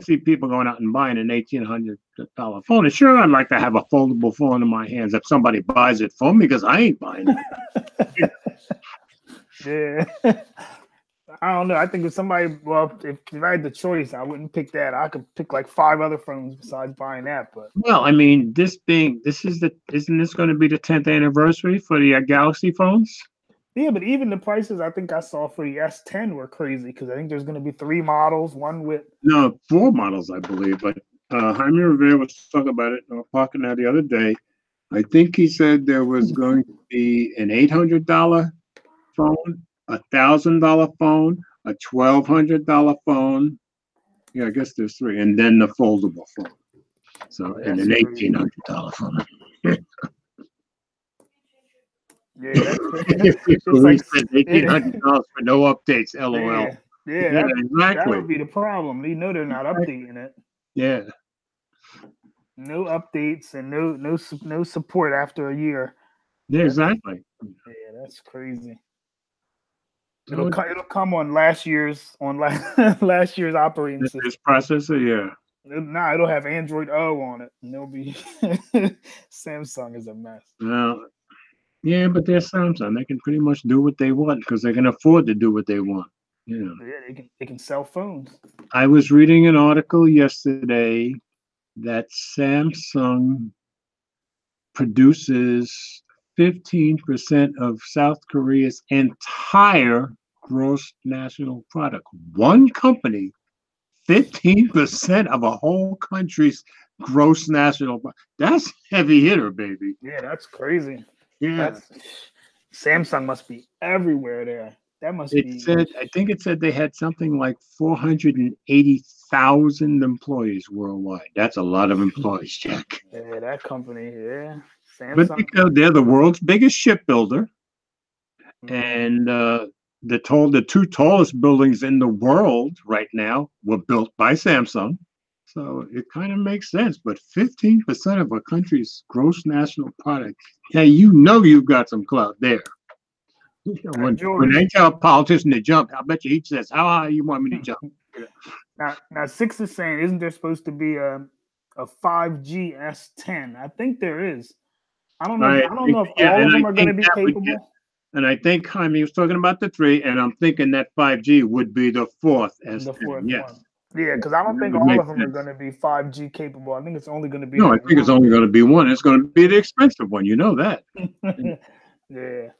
see people going out and buying an $1,800 phone. And sure, I'd like to have a foldable phone in my hands if somebody buys it for me, because I ain't buying it. yeah. I don't know. I think if somebody, well, if I had the choice, I wouldn't pick that. I could pick like 5 other phones besides buying that. But Well, I mean, isn't this going to be the 10th anniversary for the Galaxy phones? yeah, but even the prices I think I saw for the S10 were crazy because I think there's going to be 3 models, one with. No, 4 models, I believe. But Jaime Rivera was talking about it on Parking Now the other day. I think he said there was going to be an $800 phone, $1,000 phone, a $1,200 phone. Yeah, I guess there's three, and then the foldable phone. So, and That's an crazy. $1,800 phone. Yeah, that's People it's like spent $1,800 for no updates. LOL. yeah, yeah. Yeah, That exactly. would be the problem. They know they're not updating it. Yeah, No updates and no support after a year. yeah, That's, exactly. yeah, that's crazy. So It'll come on last year's last year's operating system. this processor, yeah. Nah, it'll have Android O on it, and it'll be Samsung is a mess. Well, yeah, but they're Samsung. They can pretty much do what they want because they can afford to do what they want. Yeah. Yeah, they can sell phones. I was reading an article yesterday that Samsung produces 15% of South Korea's entire gross national product. One company, 15% of a whole country's gross national product. That's heavy hitter, baby. Yeah, that's crazy. Yeah. That's Samsung must be everywhere there. That must be. I think it said they had something like 480,000 employees worldwide. That's a lot of employees, Jack. Yeah, that company. Yeah, But Samsung. because they're the world's biggest shipbuilder, Mhm. and the two tallest buildings in the world right now were built by Samsung. So it kind of makes sense. But 15% of a country's gross national product, yeah, you've got some clout there. When George. they tell a politician to jump, I bet you he says, "How high you want me to jump?" Now Six is saying, isn't there supposed to be a 5G S10? I think there is. I don't know. I don't know if all of them are going to be capable. And I think Jaime was talking about the 3, and I'm thinking that 5G would be the 4th S10. The fourth yes. one. Yeah, because I don't think all of them are going to be 5G capable. I think it's only going to be. No, I think it's only going to be one. It's going to be the expensive one. You know that. Yeah.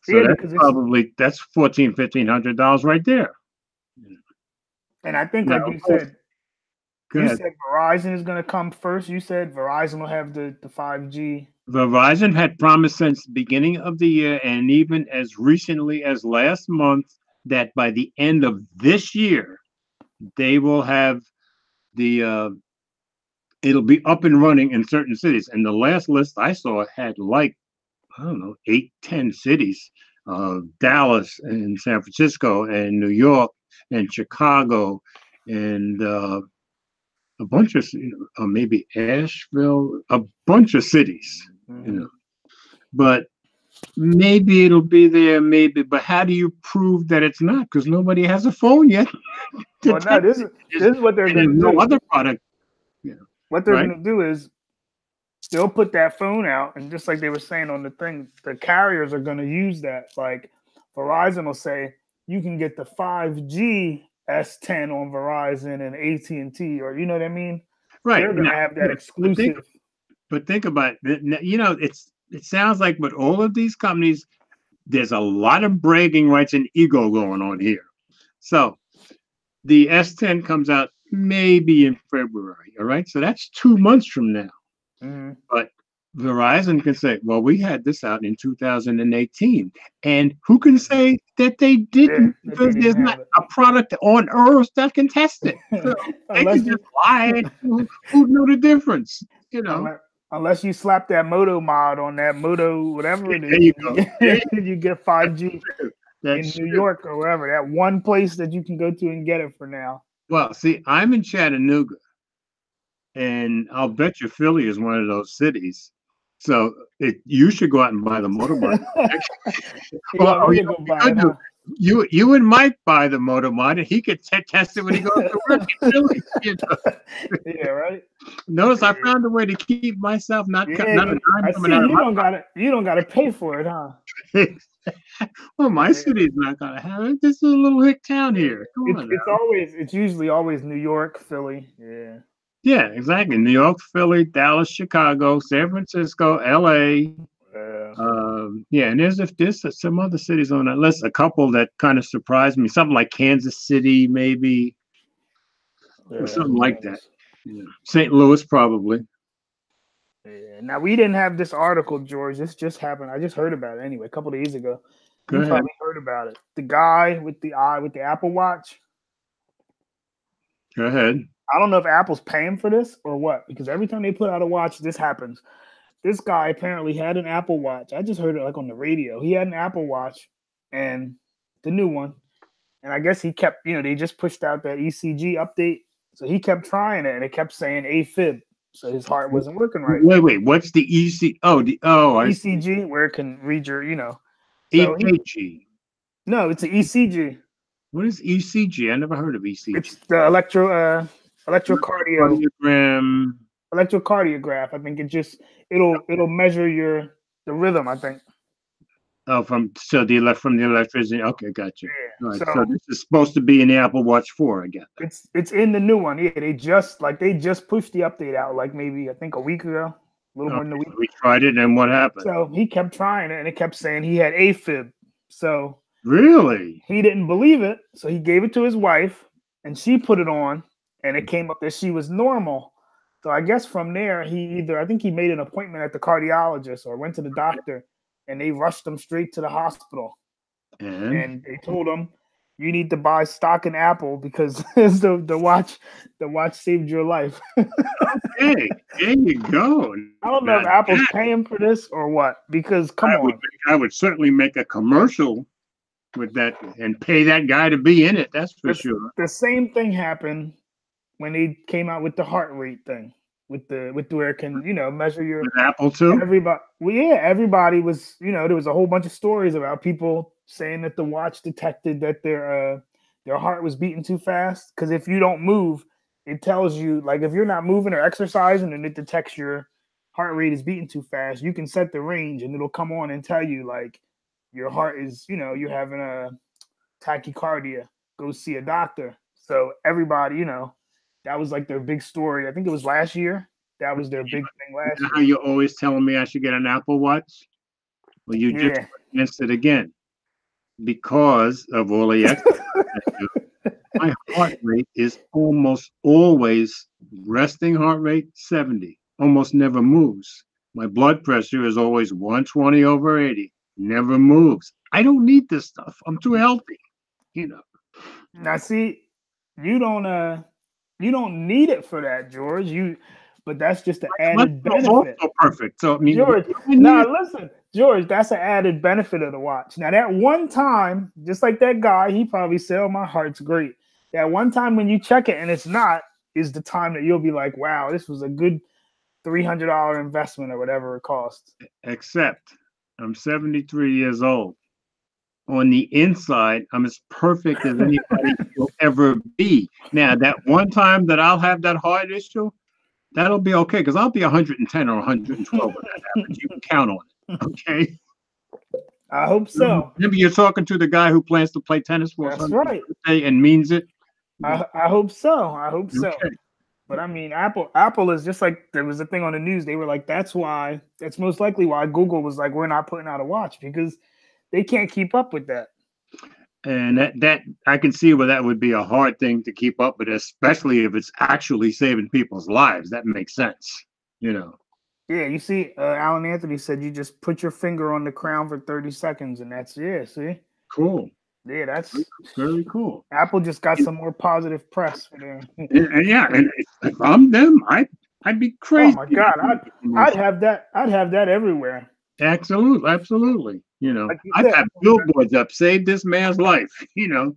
So Yeah, that's probably $1,400-$1,500 right there. And I think, like you said, Verizon is going to come first. You said Verizon will have the 5G. Verizon had promised since the beginning of the year, and even as recently as last month, that by the end of this year, they will have it'll be up and running in certain cities. And the last list I saw had like, I don't know, 8, 10 cities, Dallas and San Francisco and New York and Chicago and a bunch of, maybe Asheville, a bunch of cities, But maybe it'll be there, maybe, but how do you prove that it's not? Because nobody has a phone yet to Well, no, test this it. is what they're And there's gonna no do. other product, What they're right? gonna do is they'll put that phone out, and just like they were saying on the thing, the carriers are gonna use that. Like Verizon will say you can get the 5G S10 on Verizon and AT&T, or you know what I mean. Right. They're Now, gonna have that but think, exclusive. but think about it. You know, it sounds like with all of these companies, there's a lot of bragging rights and ego going on here. So the S10 comes out maybe in February. All right. So that's 2 months from now. Mhm. But Verizon can say, well, we had this out in 2018. And who can say that they Yeah, didn't? that they Because didn't there's have not a product on earth that can test it. So it. they can unless just you lie. Who'd know the difference? You know? unless you slap that Moto mod on that Moto, whatever it There is, you go. There you get 5G you, in that's New true. York or wherever. That one place that you can go to and get it for now. Well, see, I'm in Chattanooga, and I'll bet you Philly is one of those cities. So you should go out and buy the motorbike. You Or, want me you to know go what you buy it, could do? huh? You and Mike buy the motormod, and he could test it when he goes to work in Philly. You know? Yeah, right. Notice I Yeah, found a way to keep myself not yeah. not a dime I coming see. out of You don't gotta pay for it, huh? my. Well, my Yeah. city's not gonna have it. This is a little hick town here. Come on now. It's usually always New York, Philly. Yeah. Yeah, exactly. New York, Philly, Dallas, Chicago, San Francisco, L.A. Yeah. Yeah, and there's some other cities on that list. A couple that kind of surprised me. Something like Kansas City, maybe, or Yeah. something like that. Yeah. St. Louis, probably. Yeah. Now we didn't have this article, George. This just happened. I just heard about it anyway, a couple of days ago. Go You ahead. probably heard about it. The guy with the eye with the Apple Watch. Go ahead. I don't know if Apple's paying for this or what, because every time they put out a watch, this happens. This guy apparently had an Apple Watch. I just heard it like on the radio. He had an Apple Watch and the new one. And I guess he kept, they just pushed out that ECG update. So he kept trying it and it kept saying AFib. So his heart wasn't working right. Wait. What's the EC? ECG, where it can read your, So EKG. no, it's an ECG. What is ECG? I never heard of ECG. It's the Electrocardiogram. electrocardiograph. I think it'll measure the rhythm, I think. Oh, from the electricity. Okay, gotcha. Yeah. All right. So So this is supposed to be in the Apple Watch 4 again. it's in the new one. Yeah, they just pushed the update out like maybe I think a week ago, a little more than a week. So we tried it, and what happened? So he kept trying it, and it kept saying he had AFib. So Really? he didn't believe it, so he gave it to his wife, and she put it on, and it came up that she was normal. So I guess from there, I think he made an appointment at the cardiologist or went to the doctor, and they rushed him straight to the hospital. And they told him, you need to buy stock in Apple because the watch saved your life. Okay, there you go. I don't know if Apple's paying for this or what, because I would certainly make a commercial with that and pay that guy to be in it. That's for sure. The same thing happened when they came out with the heart rate thing, with where it can measure your with Apple too. Everybody was there was a whole bunch of stories about people saying that the watch detected that their heart was beating too fast, because if you don't move, it tells you, like, if you're not moving or exercising and it detects your heart rate is beating too fast, you can set the range and it'll come on and tell you, like, your heart is, you're having a tachycardia, go see a doctor. So everybody, that was like their big story. I think it was last year. That was their big thing last year. How you're always telling me I should get an Apple Watch? Well, you just against it again because of all the exercise. My heart rate is almost always resting heart rate 70, almost never moves. My blood pressure is always 120 over 80, never moves. I don't need this stuff. I'm too healthy, Now, see, you don't need it for that, George. But that's just an added benefit. Also perfect. So I mean, George, listen, George, that's an added benefit of the watch. Now, that one time, just like that guy, he probably said, "Oh, my heart's great." That one time when you check it and it's not, is the time that you'll be like, "Wow, this was a good $300 investment or whatever it cost." Except I'm 73 years old. On the inside, I'm as perfect as anybody will ever be. Now, that one time that I'll have that heart issue, that'll be okay because I'll be 110 or 112 when that happens. You can count on it. Okay. I hope so. Maybe you're talking to the guy who plans to play tennis for That's right. birthday and means it. I hope so. I hope so. Okay. But I mean, Apple is just like, there was a thing on the news. They were like, that's most likely why Google was like, we're not putting out a watch, because they can't keep up with that. And that I can see where that would be a hard thing to keep up with, especially if it's actually saving people's lives. That makes sense, you know. Yeah, you see, Alan Anthony said you just put your finger on the crown for 30 seconds, and that's see. Cool. Yeah, that's very cool. Apple just got some more positive press for them. And if I'm them, I'd be crazy. Oh my God, I'd have that. I'd have that everywhere. Absolutely. You know, like you I've had billboards up, save this man's life. You know,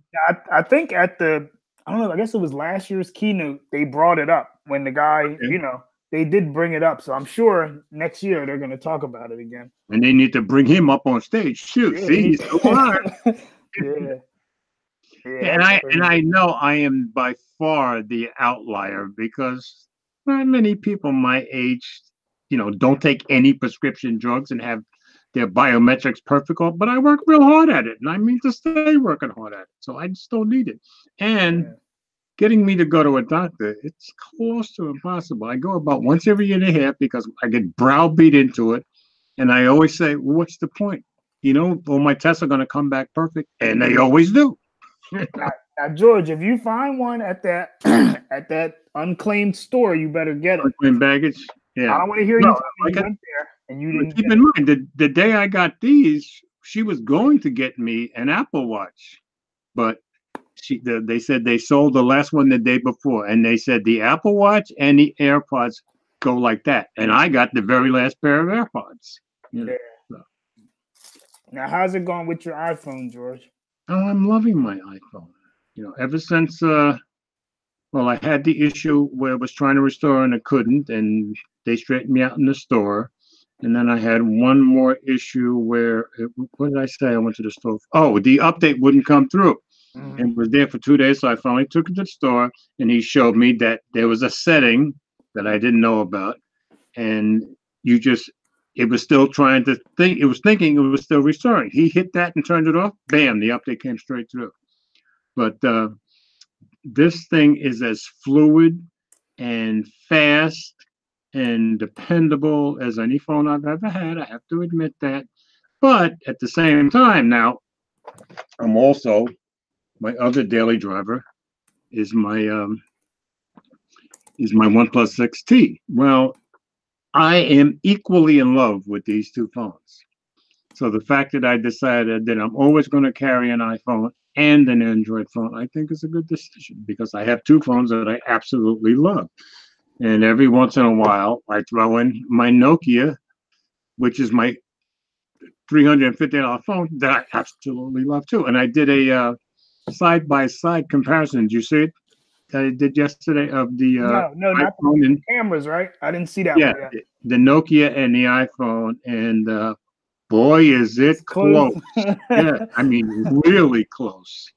I think I don't know. I guess it was last year's keynote. They brought it up when the guy, you know, they did bring it up. So I'm sure next year they're going to talk about it again. And they need to bring him up on stage. Shoot, see, he's so hard. And I know I am by far the outlier because not many people my age, you know, don't take any prescription drugs and have their biometrics perfect. But I work real hard at it, and I mean to stay working hard at it. So I just don't need it. And getting me to go to a doctor, it's close to impossible. I go about once every year and a half because I get browbeat into it. And I always say, well, what's the point? You know, all my tests are going to come back perfect, and they always do. Now, George, if you find one at that unclaimed store, you better get it. Unclaimed baggage. Yeah. I don't want to hear you went there and you didn't. Keep in mind, the day I got these, she was going to get me an Apple Watch, but they said they sold the last one the day before, and they said the Apple Watch and the AirPods go like that, and I got the very last pair of AirPods. You know, so. Now, how's it going with your iPhone, George? Oh, I'm loving my iPhone. You know, ever since I had the issue where I was trying to restore and I couldn't, and they straightened me out in the store. And then I had one more issue where, what did I say? I went to the store. Oh, the update wouldn't come through. And it was there for 2 days. So I finally took it to the store, and he showed me that there was a setting that I didn't know about. And it was still trying to think, it was thinking it was still restoring. He hit that and turned it off. Bam, the update came straight through. But this thing is as fluid and fast and dependable as any phone I've ever had. I have to admit that. But at the same time, now, I'm also, my other daily driver is my OnePlus 6T. Well, I am equally in love with these two phones. So the fact that I decided that I'm always going to carry an iPhone and an Android phone, I think is a good decision because I have two phones that I absolutely love. And every once in a while, I throw in my Nokia, which is my $350 phone that I absolutely love too. And I did a side-by-side comparison. Did you see it? I did yesterday of the no, not the cameras, right? I didn't see that. Yeah, the Nokia and the iPhone, and boy, is it close. Yeah, I mean, really close.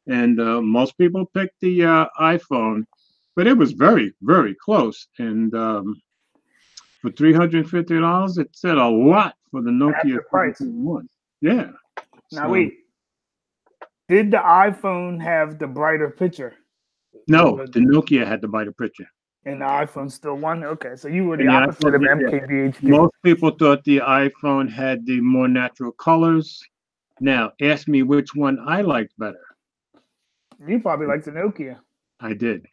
And most people picked the iPhone, but it was very, very close. And for $350, it said a lot for the Nokia price. One. Yeah. Now wait, did the iPhone have the brighter picture? No, the Nokia had the brighter picture. And the iPhone still won? Okay, so you were the opposite of MKBHD. Most people thought the iPhone had the more natural colors. Now, ask me which one I liked better. You probably liked the Nokia. I did.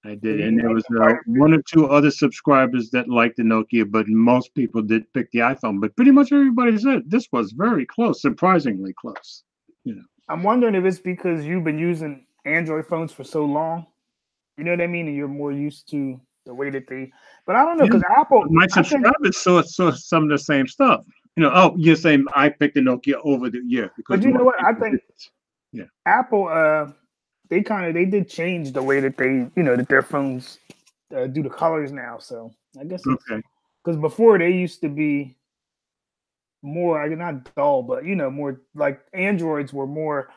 And there was one or two other subscribers that liked the Nokia, but most people did pick the iPhone. But pretty much everybody said this was very close, surprisingly close. You know, I'm wondering if it's because you've been using Android phones for so long. You know what I mean? And you're more used to the way that they. But I don't know because Apple. My subscribers saw some of the same stuff. You know, oh, you're saying I picked the Nokia over the year. But you know what? I think Apple. They did change the way that they, that their phones do the colors now. So I guess because before they used to be more, like, not dull, but more like Androids were more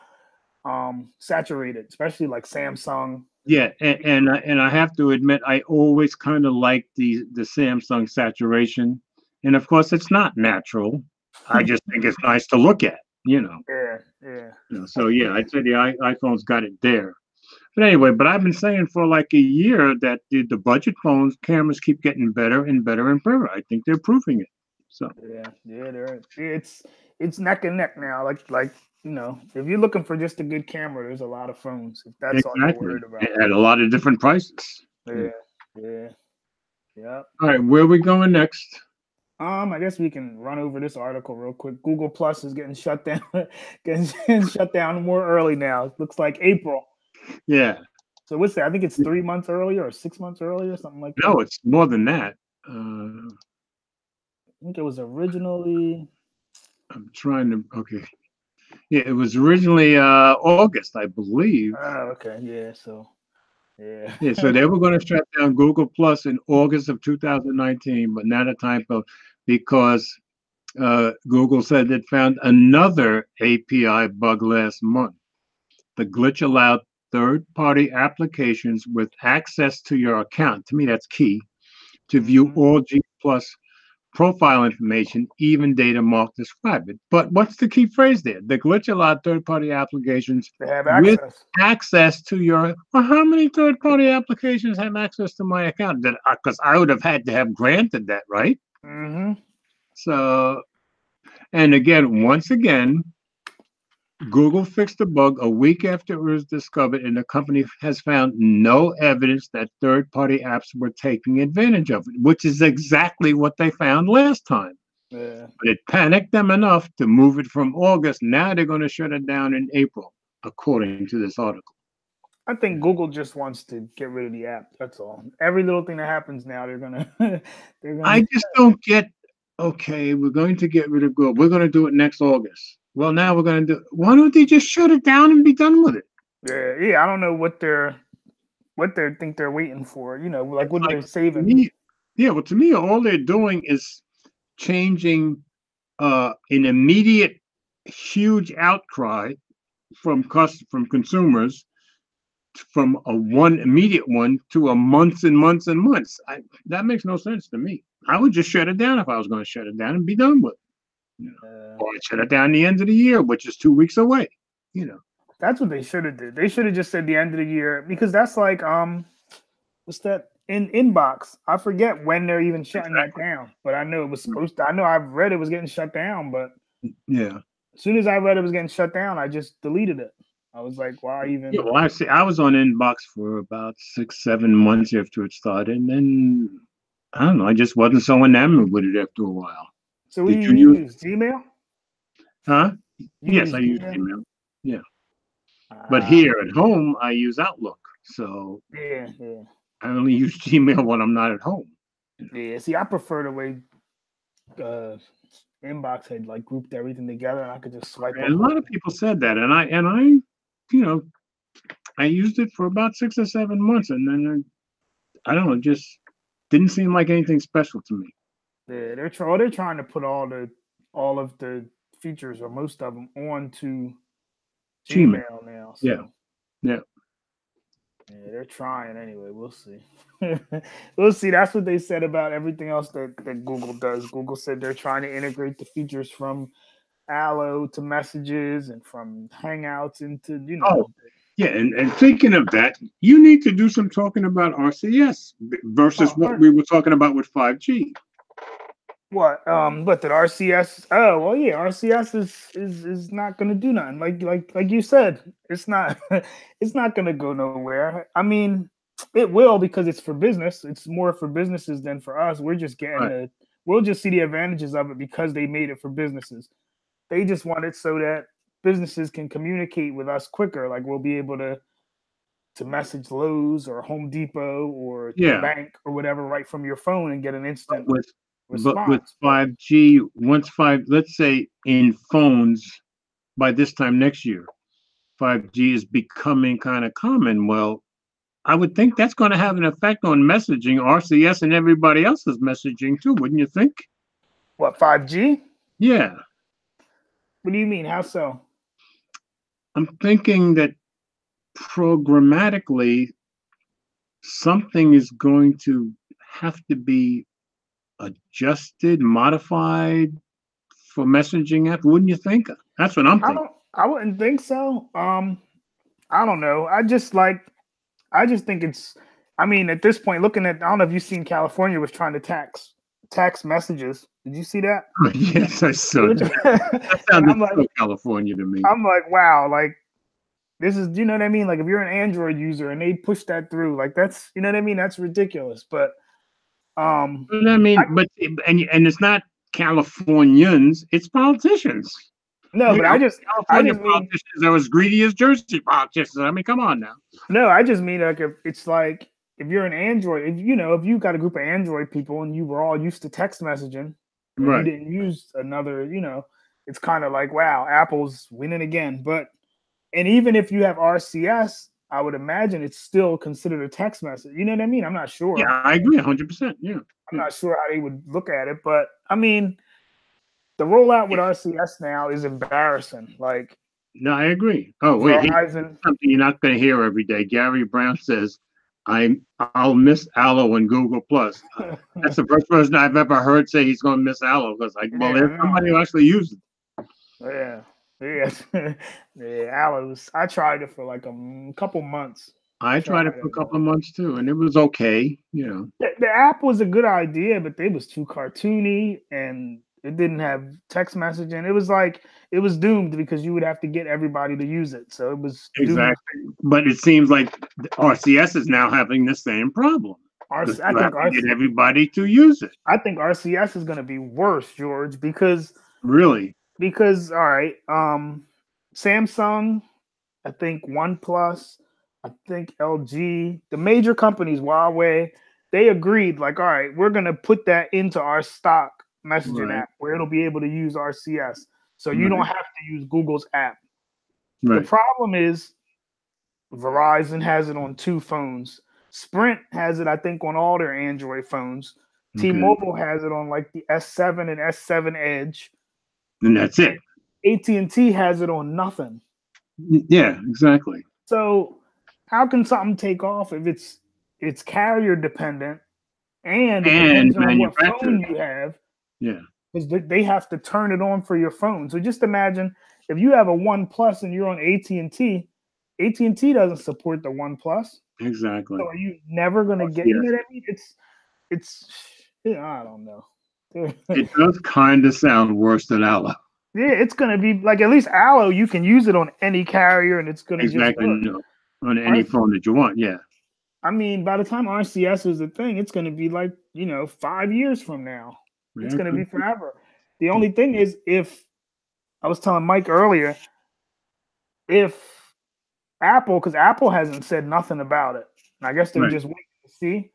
saturated, especially like Samsung. Yeah, and I have to admit, I always kind of like the Samsung saturation, and of course, it's not natural. I just think it's nice to look at, you know. Yeah, yeah. So yeah, I'd say the iPhone's got it there. But anyway, but I've been saying for like a year that the budget phones cameras keep getting better and better and better. I think they're proving it. So Yeah, it's neck and neck now. Like if you're looking for just a good camera, there's a lot of phones. If that's all you're exactly, worried about. at a lot of different prices. Yeah, yeah, yeah. All right, where are we going next? I guess we can run over this article real quick. Google Plus is getting shut down, getting shut down more early now. It looks like April. Yeah. So what's that? I think it's 3 months earlier or 6 months earlier, something like that. No, it's more than that. I think it was originally. I'm trying to. Okay. Yeah, it was originally August, I believe. Oh, okay. Yeah. So. Yeah. Yeah. So they were going to shut down Google Plus in August of 2019, but not a typo because Google said it found another API bug last month. The glitch allowed third-party applications with access to your account. To me, that's key. To view all G Plus profile information, even data marked as private. But what's the key phrase there? The glitch allowed third-party applications with access to your. Well, how many third-party applications have access to my account? Because I would have had to have granted that, right? Mm-hmm. So, and again, once again, Google fixed the bug a week after it was discovered, and the company has found no evidence that third-party apps were taking advantage of it, which is exactly what they found last time. Yeah. But it panicked them enough to move it from August. Now they're going to shut it down in April, according to this article. I think Google just wants to get rid of the app. That's all. Every little thing that happens now, they're gonna. I just don't get. Okay, we're going to get rid of Google. We're going to do it next August. Well, now we're going to do. Why don't they just shut it down and be done with it? Yeah. I don't know what they think they're waiting for. Like what they're saving. Well, to me, all they're doing is changing an immediate, huge outcry from consumers, from a one immediate one to a months and months and months. That makes no sense to me. I would just shut it down if I was going to shut it down and be done with it. Or I'd shut it down the end of the year, which is 2 weeks away. That's what they should have did. They should have just said the end of the year, because that's like what's that in inbox? I forget when they're even shutting that down, but I know it was supposed to. I know I've read it was getting shut down, but yeah, as soon as I read it was getting shut down, I just deleted it. I was like, why even? Yeah, well, I was on inbox for about 6-7 months after it started, and then I don't know. I just wasn't so enamored with it after a while. So did you use Gmail? Huh? Yes, I use Gmail. Yeah. But here at home, I use Outlook. So yeah. I only use Gmail when I'm not at home. Yeah. See, I prefer the way inbox had like grouped everything together, and I could just swipe. And a lot of people said that, and I, I used it for about 6 or 7 months, and then I don't know, it just didn't seem like anything special to me. Yeah, they're trying to put all of the features, or most of them, onto Gmail now. So. Yeah. Yeah, they're trying anyway. We'll see. We'll see. That's what they said about everything else that Google does. Google said they're trying to integrate the features from Allo to Messages and from Hangouts into, Oh, yeah. And thinking of that, you need to do some talking about RCS versus what we were talking about with 5G. What? What did RCS? Oh, well, yeah. RCS is not going to do nothing. Like you said, it's not going to go nowhere. I mean, it will, because it's for business. It's more for businesses than for us. We're just getting we'll just see the advantages of it because they made it for businesses. They just want it so that businesses can communicate with us quicker. Like we'll be able to message Lowe's or Home Depot or the bank or whatever right from your phone and get an instant. But with 5G, let's say in phones, by this time next year, 5G is becoming kind of common. Well, I would think that's going to have an effect on messaging, RCS, and everybody else's messaging too, wouldn't you think? What, 5G? Yeah, What do you mean? How so? I'm thinking that programmatically something is going to have to be adjusted, modified for messaging app. Wouldn't you think? That's what I'm thinking. I wouldn't think so. I don't know. I just think it's, I mean, at this point, looking at, I don't know if you've seen California was trying to tax messages. Did you see that? Yes, I saw that. That And sounded so California to me. I'm like, wow, like this is, you know what I mean? Like if you're an Android user and they push that through, like that's, you know what I mean? That's ridiculous. But But I mean, and it's not Californians, it's politicians. no, but I California just mean, politicians are as greedy as Jersey politicians. I mean, come on now. no, I just mean like if it's like if you're an Android, if you know, if you got a group of Android people and you were all used to text messaging, and you Right. didn't use another, you know, it's kind of like, wow, Apple's winning again. But and even if you have RCS, I would imagine it's still considered a text message. You know what I mean? I'm not sure. Yeah, I agree 100%. Yeah. I'm not sure how they would look at it, but I mean, the rollout with RCS now is embarrassing. Like, No, I agree. Oh, wait, Verizon, something you're not going to hear every day. Gary Brown says, I'll miss Allo and Google Plus. That's the first person I've ever heard say he's going to miss Allo because, like, well, there's somebody who actually uses it. yeah, Aloes. I tried it for like a couple months. I tried it for a couple of months too, and it was okay. You know, the app was a good idea, but it was too cartoony and it didn't have text messaging. It was like it was doomed because you would have to get everybody to use it. So it was exactly. Doomed. But it seems like RCS is now having the same problem. I think get everybody to use it. I think RCS is going to be worse, George, because really, all right, Samsung, I think OnePlus, I think LG, the major companies, Huawei, they agreed, like, all right, we're going to put that into our stock messaging app where it'll be able to use RCS. So you don't have to use Google's app. The problem is Verizon has it on 2 phones. Sprint has it, I think, on all their Android phones. T-Mobile has it on like the S7 and S7 Edge. And that's it. AT&T has it on nothing. Yeah, exactly. So how can something take off if it's carrier dependent and it depends on what phone you have? Yeah. Because they have to turn it on for your phone. So just imagine if you have a OnePlus and you're on AT&T, AT&T doesn't support the OnePlus. Exactly. So are you never going to get, you know what I mean? It's I don't know. It does kind of sound worse than Allo. Yeah, it's going to be like, at least Allo, you can use it on any carrier and it's going to just work. On any phone that you want, yeah. I mean, by the time RCS is a thing, it's going to be like, 5 years from now. It's going to be forever. The only thing is, if I was telling Mike earlier, if Apple, because Apple hasn't said nothing about it, and I guess they're just waiting to see.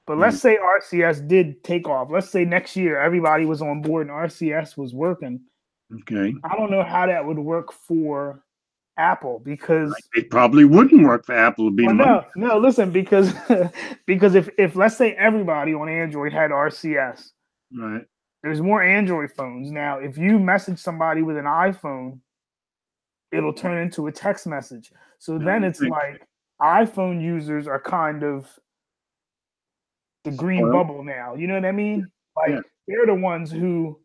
But let's say RCS did take off. Let's say next year everybody was on board and RCS was working. Okay. I don't know how that would work for Apple because it probably wouldn't work for Apple to be no, listen, because if let's say everybody on Android had RCS, right? There's more Android phones now. If you message somebody with an iPhone, it'll turn into a text message. So then it's like iPhone users are kind of the green bubble now. You know what I mean? Like they're the ones who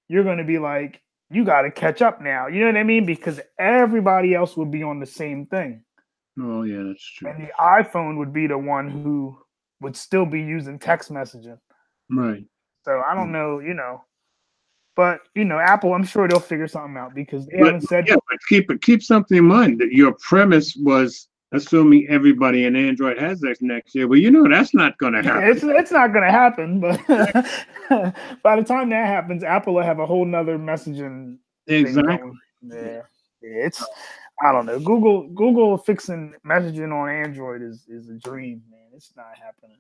you're going to be like, you got to catch up now. You know what I mean? Because everybody else would be on the same thing. Oh, yeah, that's true. And the iPhone would be the one who would still be using text messaging. Right. So I don't know, but Apple, I'm sure they'll figure something out because they haven't said. Yeah, but keep something in mind that your premise was assuming everybody in Android has this next year. Well, that's not going to happen. It's not going to happen. But by the time that happens, Apple will have a whole nother messaging. Exactly. Yeah, it's. I don't know. Google fixing messaging on Android is a dream, man. It's not happening.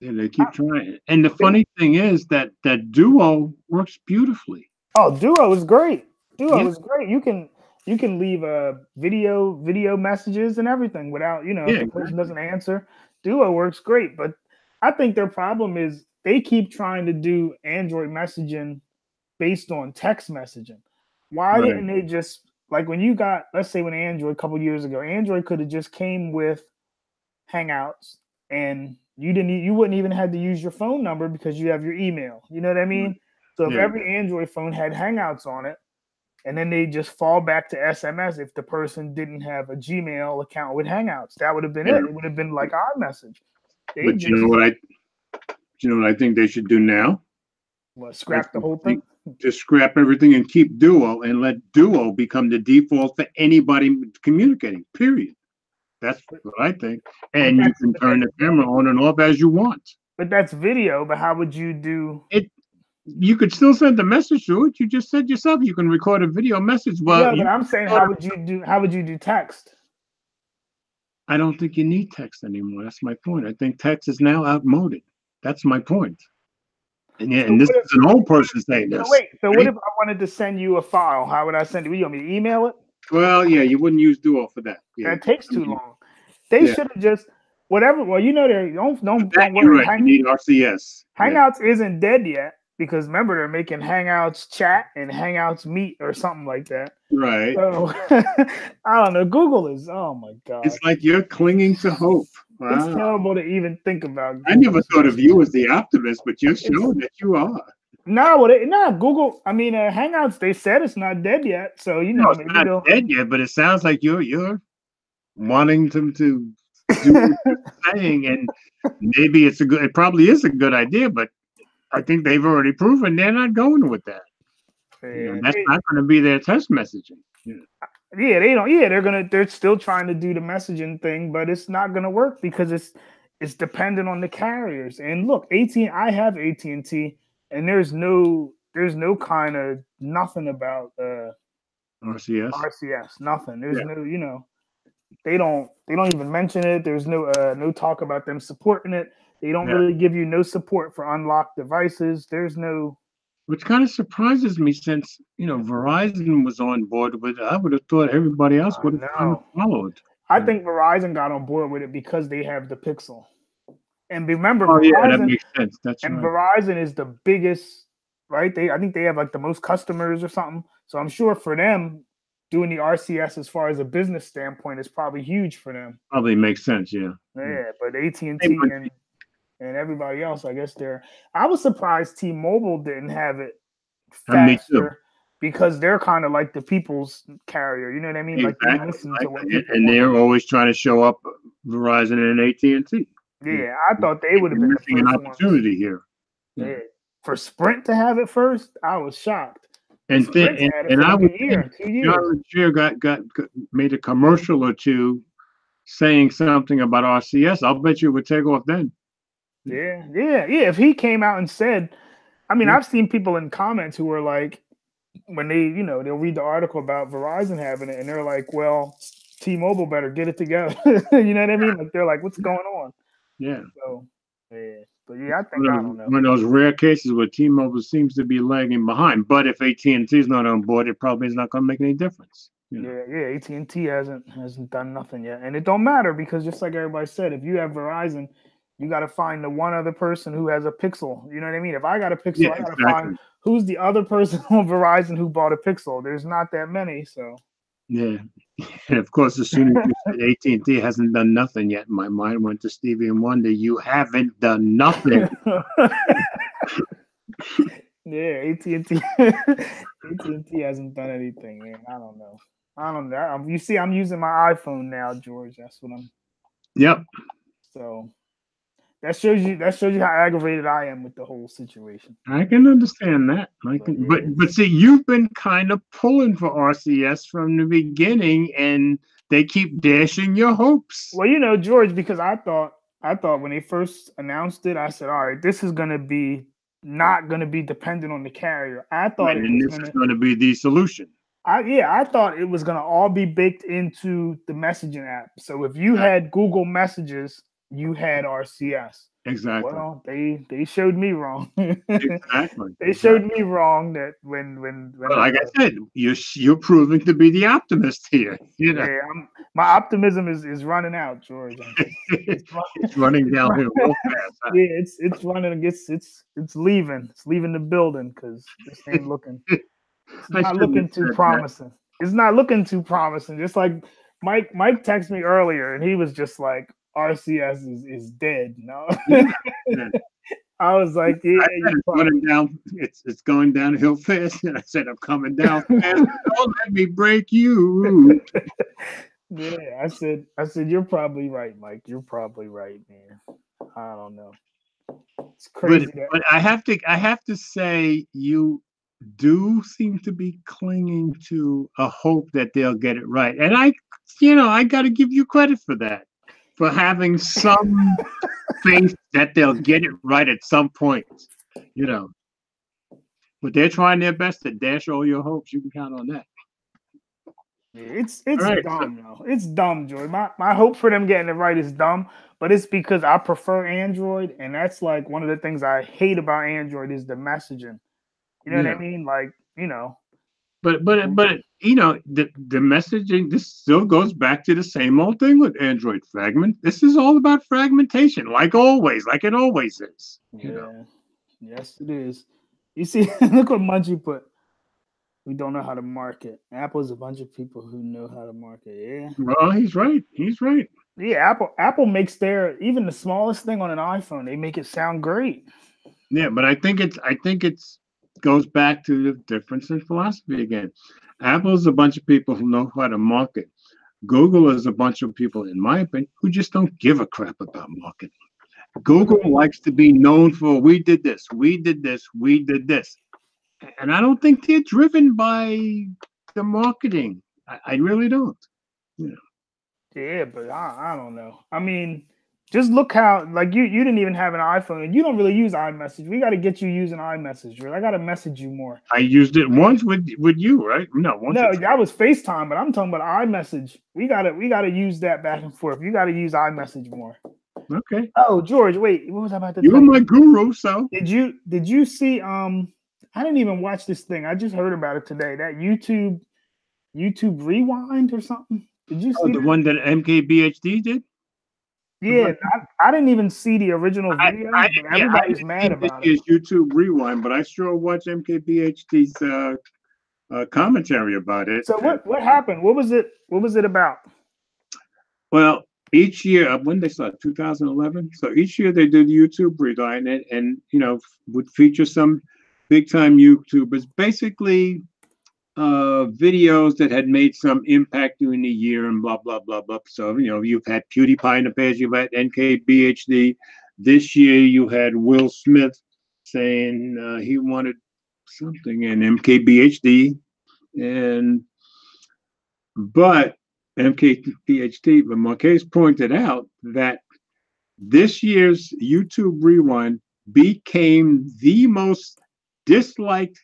Yeah, they keep trying. And the funny thing is that Duo works beautifully. Oh, Duo is great. Duo is great. You can leave video messages and everything without, if the person doesn't answer. Duo works great, but I think their problem is they keep trying to do Android messaging based on text messaging. Why didn't they just, like when you got, let's say when Android a couple years ago, Android could have just came with Hangouts, and you wouldn't even have to use your phone number because you have your email. You know what I mean? So if every Android phone had Hangouts on it, and then they just fall back to SMS if the person didn't have a Gmail account with Hangouts, that would have been it. It would have been like iMessage. But you know what I think they should do now? What, scrap the whole thing? Just scrap everything and keep Duo and let Duo become the default for anybody communicating, period. That's what I think. And you can turn the camera on and off as you want. But that's video, but how would you do it? You could still send a message to it. You just said yourself you can record a video message. Well, yeah, but I'm saying how would you do text? I don't think you need text anymore. That's my point. I think text is now outmoded. That's my point. And yeah, and this is an old person saying this. So what if I wanted to send you a file? How would I send it? You want me to email it? Well, yeah, you wouldn't use Duo for that. Yeah. That takes too long. They should have just whatever. Well, you know, they don't worry. You need RCS. Hangouts isn't dead yet because remember they're making Hangouts Chat and Hangouts Meet or something like that. Right. So I don't know. Google is. Oh my god. It's like you're clinging to hope. Wow. It's terrible to even think about. I never thought of you as the optimist, but you're showing that you are. Google. I mean, Hangouts. They said it's not dead yet, so you know, it's not dead yet. But it sounds like you're wanting them to do what you're saying, and maybe it probably is a good idea, but I think they've already proven they're not going with that. That's not going to be their test messaging. Yeah, they don't. Yeah, they're still trying to do the messaging thing, but it's not going to work because it's dependent on the carriers. And look, I have AT&T, and there's no kind of nothing about RCS. Nothing. There's no, they don't even mention it. There's no talk about them supporting it. They don't really give you no support for unlocked devices. There's no. Which kind of surprises me since, Verizon was on board with it. I would have thought everybody else would have followed. I think Verizon got on board with it because they have the Pixel. And remember, Verizon, that makes sense. That's and right. Verizon is the biggest, right? I think they have like the most customers or something. So I'm sure for them, doing the RCS as far as a business standpoint is probably huge for them. Probably makes sense, yeah. Yeah, but AT&T and everybody else, I guess I was surprised T-Mobile didn't have it faster because they're kind of like the people's carrier. You know what I mean? Exactly. Like they listen to what and they're always trying to show up Verizon and AT&T. Yeah, I thought they would have been missing an opportunity here. Yeah. For Sprint to have it first, I was shocked. And I would think John Legere made a commercial or two saying something about RCS. I'll bet you it would take off then. Yeah. If he came out and said, I mean, I've seen people in comments who were like, when they, they'll read the article about Verizon having it, and they're like, well, T-Mobile better get it together. You know what I mean? Like they're like, what's going on? Yeah. So, yeah. But yeah, I think I don't know. One of those rare cases where T-Mobile seems to be lagging behind. But if AT&T is not on board, it probably is not going to make any difference. Yeah. AT&T hasn't done nothing yet, and it don't matter because just like everybody said, if you have Verizon, you got to find the one other person who has a Pixel. You know what I mean? If I got a Pixel, I got to find who's the other person on Verizon who bought a Pixel. There's not that many, so. Yeah, and of course, as soon as you said AT&T hasn't done nothing yet, my mind went to Stevie and Wonder. You haven't done nothing. Yeah, AT&T hasn't done anything, man. I don't know. You see, I'm using my iPhone now, George. That's what I'm. Yep. So that shows you how aggravated I am with the whole situation. I can understand that. But see, you've been kind of pulling for RCS from the beginning, and they keep dashing your hopes. Well, George, because I thought when they first announced it, I said, all right, this is going to be not going to be dependent on the carrier. I thought this is going to be the solution. I thought it was going to all be baked into the messaging app. So if you had Google Messages, you had RCS. Exactly. Well, they showed me wrong. Exactly. They showed me wrong that when like I said, you're proving to be the optimist here. Yeah, My optimism is running out, George. It's running downhill real fast. Huh? Yeah, it's running. It's leaving. It's leaving the building because this ain't looking. It's not looking too promising. It's not looking too promising. Just like Mike texted me earlier, and he was just like, "RCS is dead." No, Yeah. I was like, "Yeah, it's running down. It's going downhill fast." And I said, "I'm coming down fast. Don't let me break you." Yeah, I said, you're probably right, Mike. You're probably right, man. I don't know. It's crazy. But I have to say, you do seem to be clinging to a hope that they'll get it right, and I got to give you credit for that, for having some faith that they'll get it right at some point, But they're trying their best to dash all your hopes. You can count on that. It's right, dumb, though. It's dumb, George. My hope for them getting it right is dumb, but it's because I prefer Android, and that's like one of the things I hate about Android is the messaging. You know what I mean? Like, But the messaging, this still goes back to the same old thing with Android fragment. This is all about fragmentation, like always, like it always is. Yes, it is. You see, look what Munchie put. We don't know how to market. Apple's a bunch of people who know how to market. Yeah. Well, he's right. He's right. Yeah, Apple makes even the smallest thing on an iPhone, they make it sound great. Yeah, but I think it's goes back to the difference in philosophy again. Apple's a bunch of people who know how to market. Google is a bunch of people, in my opinion, who just don't give a crap about marketing. Google likes to be known for we did this, we did this, we did this. And I don't think they're driven by the marketing. I really don't. Yeah, but I don't know. I mean, just look how, like, you didn't even have an iPhone, and you don't really use iMessage. We got to get you using iMessage. Right? I got to message you more. I used it once with you, right? No, that was FaceTime, but I'm talking about iMessage. We gotta use that back and forth. You got to use iMessage more. Okay. Oh, George, wait, what was I about to? You were my guru, so did you see? I didn't even watch this thing. I just heard about it today. That YouTube Rewind or something. Did you see the one that MKBHD did? Yeah, I didn't even see the original video. Everybody's mad about it. YouTube Rewind, but I sure watched MKBHD's commentary about it. So what happened? What was it about? Well, each year, when they started, 2011. So each year they did YouTube Rewind, and would feature some big time YouTubers, basically videos that had made some impact during the year and blah blah blah blah. So you've had PewDiePie in the past, you've had NKBHD. This year you had Will Smith saying he wanted something in MKBHD, but MKBHD, but Marquez pointed out that this year's YouTube Rewind became the most disliked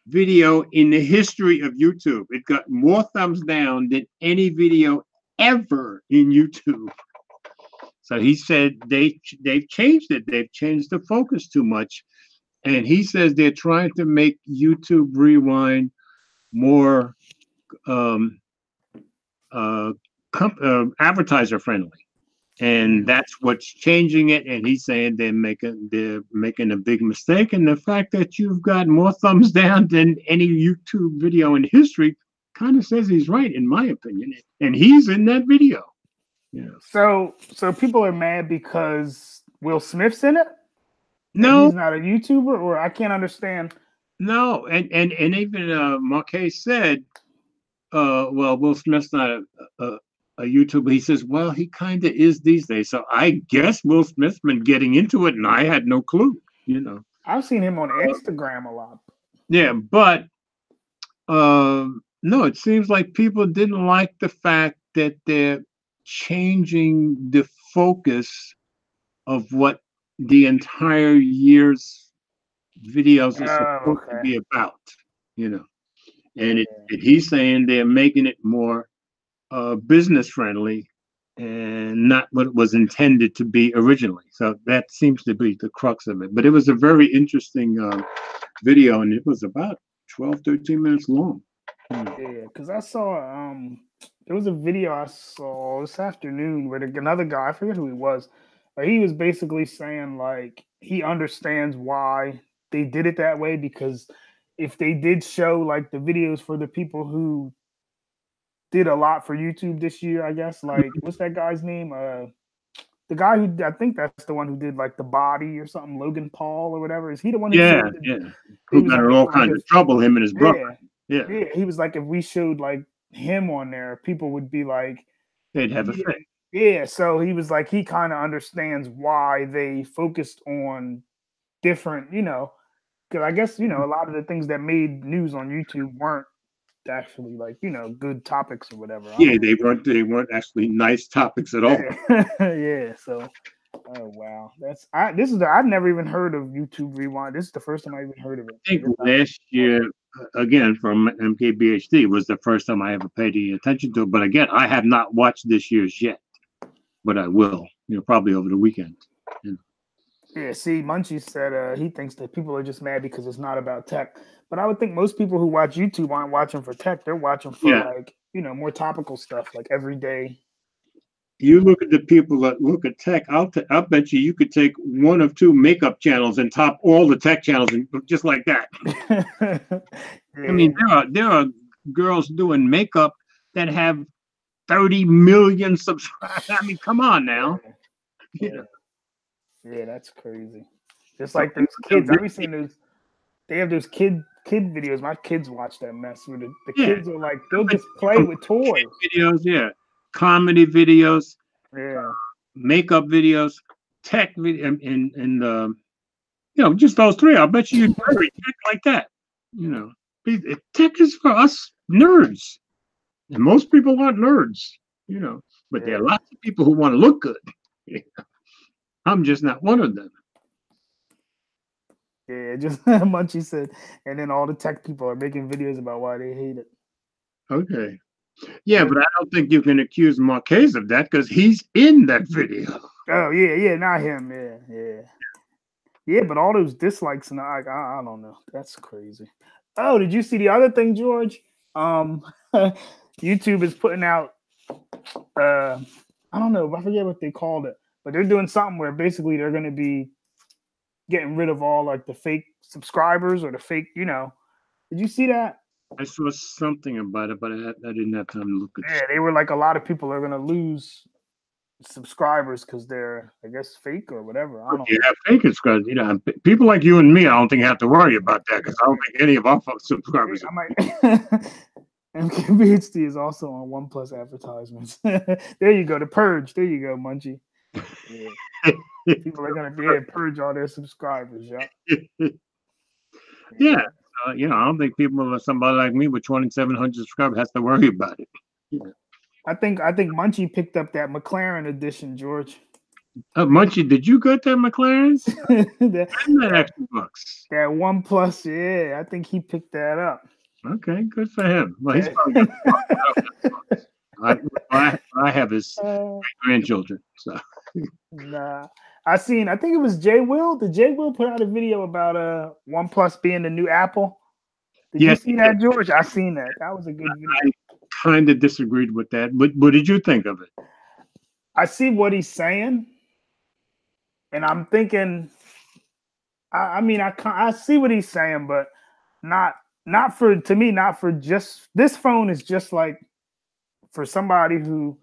video in the history of YouTube. It got more thumbs down than any video ever in YouTube. So he said they've changed it. They've changed the focus too much. And he says they're trying to make YouTube Rewind more advertiser friendly. And that's what's changing it. And he's saying they're making a big mistake. And the fact that you've got more thumbs down than any YouTube video in history kind of says he's right, in my opinion. And he's in that video. So people are mad because Will Smith's in it? No, he's not a YouTuber, or I can't understand. No, and even Marquez said, well, Will Smith's not a YouTuber. He says, well, he kind of is these days. So I guess Will Smith's been getting into it, and I had no clue. I've seen him on Instagram a lot. Yeah, but no, it seems like people didn't like the fact that they're changing the focus of what the entire year's videos are supposed to be about, and he's saying they're making it more business friendly and not what it was intended to be originally. So that seems to be the crux of it. But it was a very interesting video, and it was about 12, 13 minutes long. Yeah, because I saw there was a video I saw this afternoon where another guy, I forget who he was, but he was basically saying like he understands why they did it that way, because if they did show like the videos for the people who did a lot for YouTube this year, I guess, like what's that guy's name? The guy who, I think that's the one who did like the body or something, Logan Paul or whatever. Is he the one who Yeah, showed yeah. he Who was got like, in all kinds of trouble, him and his brother. yeah, Yeah. yeah. He was like, if we showed like him on there, people would be like, They'd have a yeah, fit. yeah. So he was like, he kind of understands why they focused on different, because I guess, a lot of the things that made news on YouTube weren't actually like, good topics or whatever. Yeah, they weren't actually nice topics at all. Yeah. Yeah. So, oh wow, I've never even heard of YouTube Rewind. This is the first time I even heard of it. I think last year, again, from MKBHD was the first time I ever paid any attention to it. But again, I have not watched this year's yet, but I will, probably over the weekend. Yeah, see, Munchie said he thinks that people are just mad because it's not about tech. But I would think most people who watch YouTube aren't watching for tech. They're watching for like, more topical stuff, like everyday. You look at the people that look at tech. I'll bet you could take one of two makeup channels and top all the tech channels, and just like that. Yeah. I mean, there are girls doing makeup that have 30 million subscribers. I mean, come on now. Yeah. Yeah, that's crazy. Just like those kids. I've seen those. They have those kid videos. My kids watch that mess. Where the kids are like, they'll just play with toys. Videos, yeah. Comedy videos. Yeah. Makeup videos. Tech video, and just those three. I bet you'd marry tech like that. Tech is for us nerds, and most people aren't nerds. But there are lots of people who want to look good. I'm just not one of them. Yeah, just Munchie said, and then all the tech people are making videos about why they hate it. Okay. Yeah, but I don't think you can accuse Marquez of that because he's in that video. Oh, yeah, not him. Yeah. Yeah, but all those dislikes and I don't know. That's crazy. Oh, did you see the other thing, George? YouTube is putting out I don't know, I forget what they called it. But they're doing something where basically they're going to be getting rid of all like the fake subscribers or the fake, Did you see that? I saw something about it, but I didn't have time to look at it. Yeah, they were like, a lot of people are going to lose subscribers because they're, I guess, fake or whatever. I don't know. Yeah, fake subscribers. People like you and me, I don't think have to worry about that because I don't think any of our subscribers. MKBHD is also on OnePlus advertisements. There you go. The Purge. There you go, Munchie. Yeah. People are going to purge all their subscribers. Yeah. I don't think somebody like me with 2,700 subscribers has to worry about it. I think Munchie picked up that McLaren edition, George. Munchie, did you get that McLaren? that extra bucks. That OnePlus, yeah. I think he picked that up. Okay, good for him. Well, he's probably I have his grandchildren. So. Nah. I think it was Jay Will. Did Jay Will put out a video about OnePlus being the new Apple? Did you see that, George? I seen that. That was a good video. I kind of disagreed with that. But what did you think of it? I see what he's saying, and I'm thinking. I see what he's saying, but not for just this phone is just like for somebody who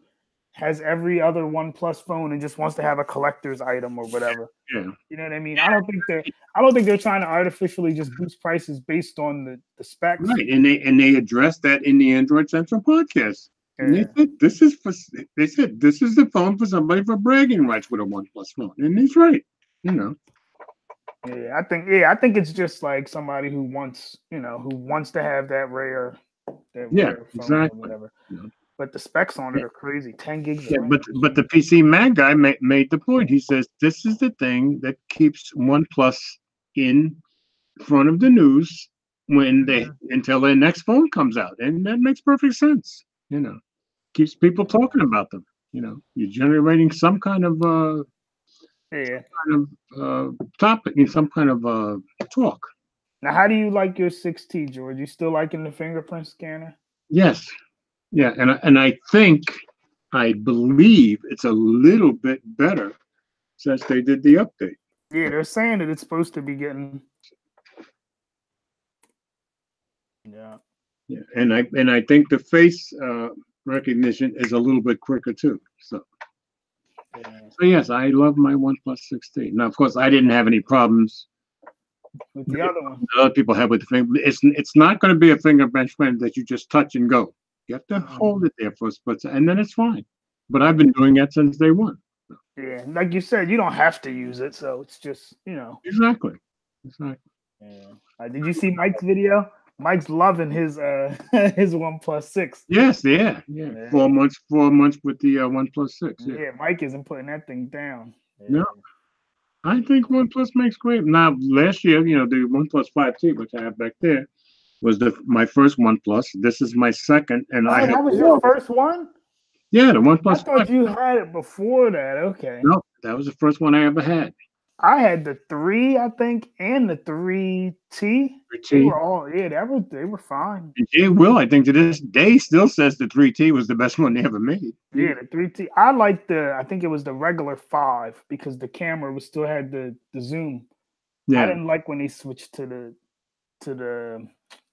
has every other OnePlus phone and just wants to have a collector's item or whatever. Yeah. You know what I mean? I don't think they're trying to artificially just boost prices based on the specs. Right. And they addressed that in the Android Central podcast. Yeah. And they said this is the phone for somebody for bragging rights with a OnePlus phone. And he's right. Yeah, I think it's just like somebody who wants to have that rare phone exactly. or whatever. Yeah. But the specs on it are crazy. 10 gigs. Yeah, but the PC Mag guy made the point. He says this is the thing that keeps OnePlus in front of the news until their nenext phone comes out, and that makes perfect sense. Keeps people talking about them. You're generating some kind of topic, some kind of talk. Now, how do you like your 6T, George? You still liking the fingerprint scanner? Yes. Yeah. And I believe it's a little bit better since they did the update. Yeah, they're saying that it's supposed to be getting. Yeah. Yeah. And I think the face recognition is a little bit quicker too. So yes, I love my OnePlus 6T. Now, of course, I didn't have any problems with the other one. Other people have with the finger. It's not going to be a fingerprint that you just touch and go. You have to hold it there for a split second, and then it's fine. But I've been doing that since day one. Yeah, like you said, you don't have to use it, so it's just Exactly. Yeah. Did you see Mike's video? Mike's loving his his OnePlus 6. Yes, yeah. 4 months with the OnePlus 6. Yeah, Mike isn't putting that thing down. No, I think OnePlus makes great. Now, last year, the OnePlus 5T, which I have back there, was my first OnePlus. This is my second, and that was your first one. Yeah, the OnePlus. I thought 5. You had it before that. Okay. No, that was the first one I ever had. I had the 3, I think, and the 3T. 3T. They were all they were fine. And Jay Will, I think to this day, still says the 3T was the best one they ever made. Yeah, the 3T. I liked I think it was the regular 5 because the camera still had the zoom. Yeah. I didn't like when they switched to the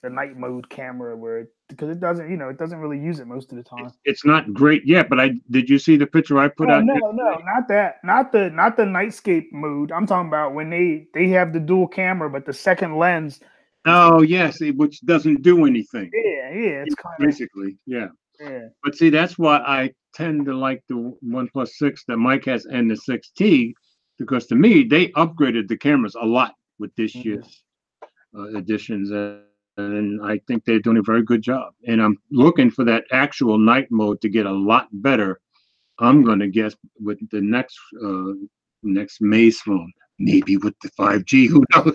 night mode camera because it doesn't really use it most of the time. It's not great yet, but did you see the picture I put out? No, not that. Not the nightscape mode. I'm talking about when they have the dual camera, but the second lens. Oh yes, which doesn't do anything. Yeah, it's kind of basically, yeah. Yeah. But see, that's why I tend to like the OnePlus 6 that Mike has and the 6T, because to me they upgraded the cameras a lot with this year's additions. And I think they're doing a very good job. And I'm looking for that actual night mode to get a lot better. I'm going to guess with the next May's phone, maybe with the 5G. Who knows?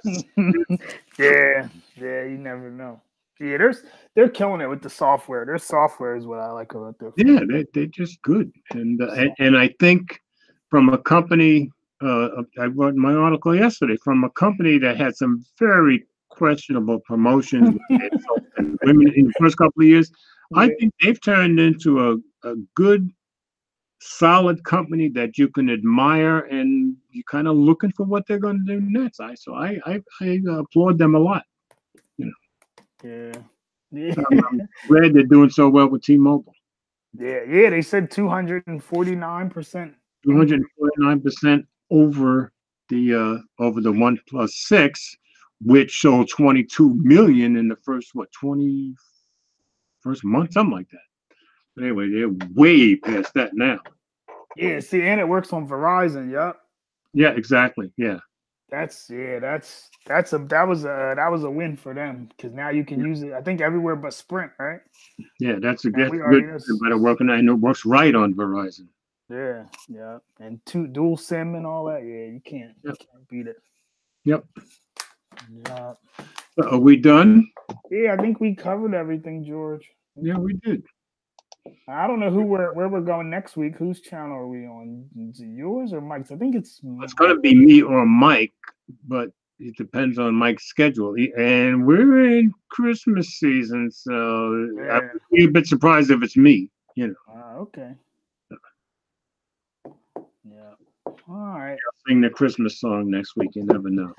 Yeah, you never know. Yeah, they're killing it with the software. Their software is what I like about their phone. Yeah, they're just good. And I think from a company, I wrote my article yesterday, from a company that had some very questionable promotions and women in the first couple of years. I think they've turned into a good, solid company that you can admire, and you're kind of looking for what they're going to do next. I applaud them a lot. Yeah. I'm glad they're doing so well with T-Mobile. Yeah. They said 249%. 249% over the OnePlus 6. Which sold 22 million in the first month, something like that. But anyway, they're way past that now. Yeah, see, and it works on Verizon. Yep. Yeah, exactly. Yeah. That was a win for them because now you can use it. I think everywhere but Sprint, right? Yeah, that's good. Better working. I know it works right on Verizon. Yeah, and dual SIM and all that. Yeah, you can't beat it. Yep. Yeah. Are we done? Yeah, I think we covered everything, George. Yeah, we did. I don't know where we're going next week. Whose channel are we on? Is it yours or Mike's? I think it's going to be me or Mike, but it depends on Mike's schedule. And we're in Christmas season, so I'd be a bit surprised if it's me, Okay. Yeah. All right. I'll sing the Christmas song next week. You never know.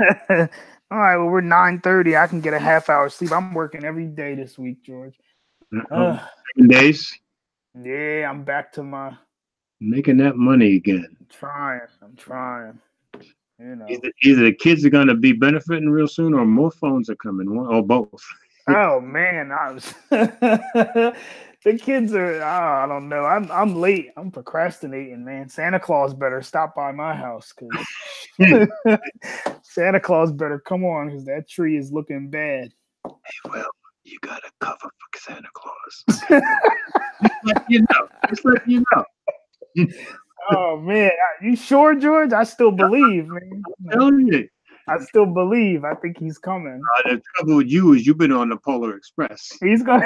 All right. Well, we're 9:30. I can get a half hour sleep. I'm working every day this week, George. 7 days. Yeah, I'm back to my making that money again. I'm trying. Either the kids are going to be benefiting real soon, or more phones are coming, or both. Oh man, the kids are. I don't know. I'm late. I'm procrastinating, man. Santa Claus better stop by my house because Santa Claus better come on because that tree is looking bad. Hey, well, you got a cover for Santa Claus. Just let you know. Oh man, you sure, George? I still believe, man. I'm telling you. I still believe. I think he's coming. The trouble with you is you've been on the Polar Express. He's going.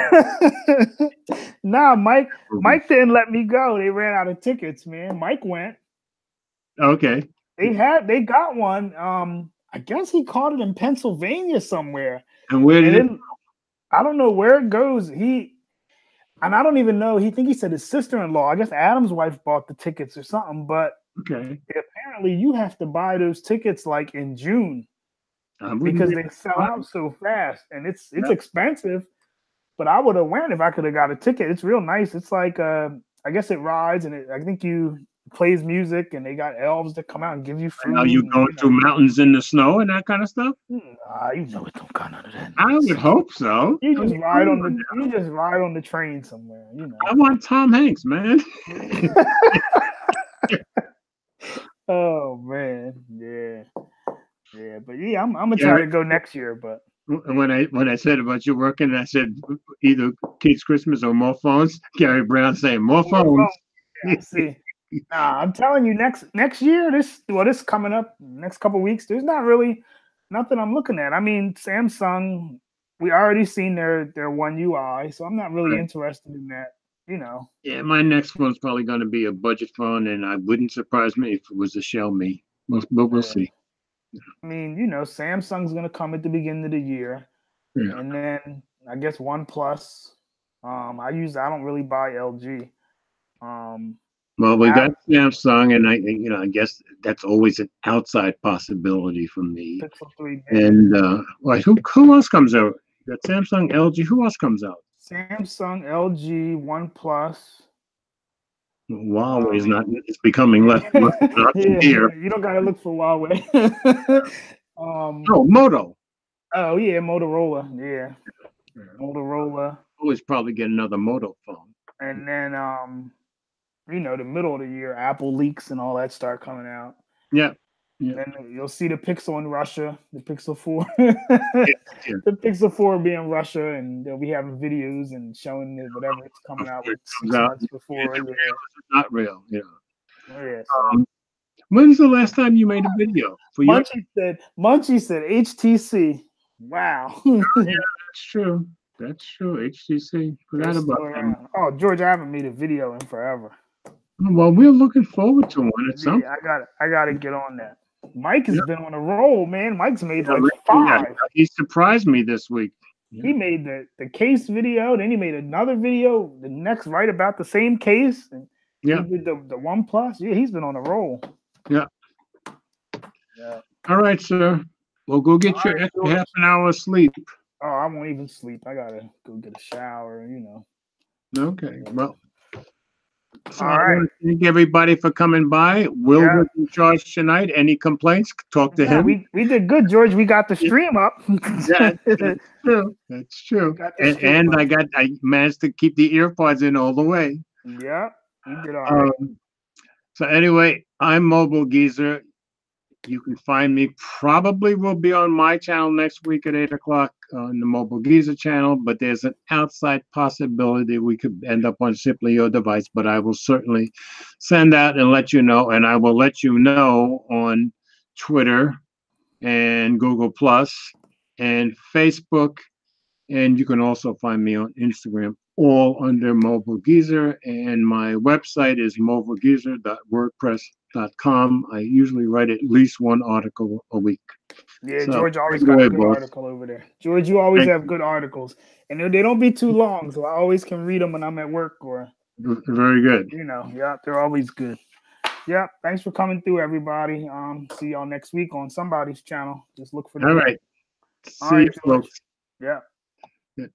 Nah, Mike didn't let me go. They ran out of tickets, man. Mike went. Okay. They got one. I guess he caught it in Pennsylvania somewhere. And where did it? I don't know where it goes. And I don't even know. He said his sister-in-law. I guess Adam's wife bought the tickets or something. But Okay. apparently, you have to buy those tickets like in June because they sell out so fast, and it's expensive. But I would have went if I could have got a ticket. It's real nice. It's like I guess it rides, and I think you plays music, and they got elves that come out and give you food. Are you going through mountains in the snow and that kind of stuff? You know it don't got none of that. I would hope so. You just ride on the train somewhere. You know. I want Tom Hanks, man. Oh man, yeah. But yeah, I'm gonna try to go next year. But when I said about you working, I said either Kids Christmas or more phones. Gary Brown saying more phones. Yeah, see. Nah, I'm telling you, next year, this coming up next couple weeks. There's not really nothing I'm looking at. I mean, Samsung, we already seen their One UI, so I'm not really interested in that. You know. Yeah, my next one's probably going to be a budget phone, and I wouldn't surprise me if it was a Xiaomi. But we'll see. I mean, you know, Samsung's going to come at the beginning of the year, and then I guess OnePlus. I don't really buy LG. Well, we got Samsung, and I guess that's always an outside possibility for me. Pixel 3. And who else comes out? You got Samsung, LG. Who else comes out? Samsung, LG, OnePlus. Huawei is not. It's becoming less here. You don't gotta look for Huawei. Moto. Oh yeah, Motorola. Yeah, Motorola. Always probably get another Moto phone. And then the middle of the year, Apple leaks and all that start coming out. Yeah. And you'll see the Pixel in Russia, the Pixel 4. The Pixel 4 will be in Russia, and they'll be having videos and showing whatever it's coming out with 6 months before. It's not real. Yeah. Yeah. When's the last time you made a video? Munchie said HTC. Wow. Yeah, that's true. That's true. HTC. Forgot about that. Oh, George, I haven't made a video in forever. Well, we're looking forward to one at some point. I gotta get on that. Mike has been on a roll, man. Mike's made like 5. Yeah, he surprised me this week. He made the case video, then he made another video, the next right about the same case. And he did the OnePlus. Yeah, he's been on a roll. Yeah. All right, sir. Well, go get your extra half an hour of sleep. Oh, I won't even sleep. I gotta go get a shower, Okay. Well. So all I right. want to thank everybody for coming by. Will was in charge tonight. Any complaints? Talk to him. We did good, George. We got the stream up. That's true. That's true. And I managed to keep the earpods in all the way. Yeah, you did all right. So anyway, I'm Mobile Geezer. You can find me. Probably will be on my channel next week at 8 o'clock on the Mobile Geezer channel, but there's an outside possibility we could end up on Simply Your Device, but I will certainly send out and let you know, and I will let you know on Twitter and Google Plus and Facebook, and you can also find me on Instagram, all under Mobile Geezer, and my website is mobilegeezer.wordpress.com. I usually write at least one article a week. Yeah, so, George always got a good article over there. George, you always have good articles, and they don't be too long, so I always can read them when I'm at work or. Very good. They're always good. Yeah, thanks for coming through, everybody. See y'all next week on somebody's channel. Just look for. All right. See you, folks. Yeah. Good.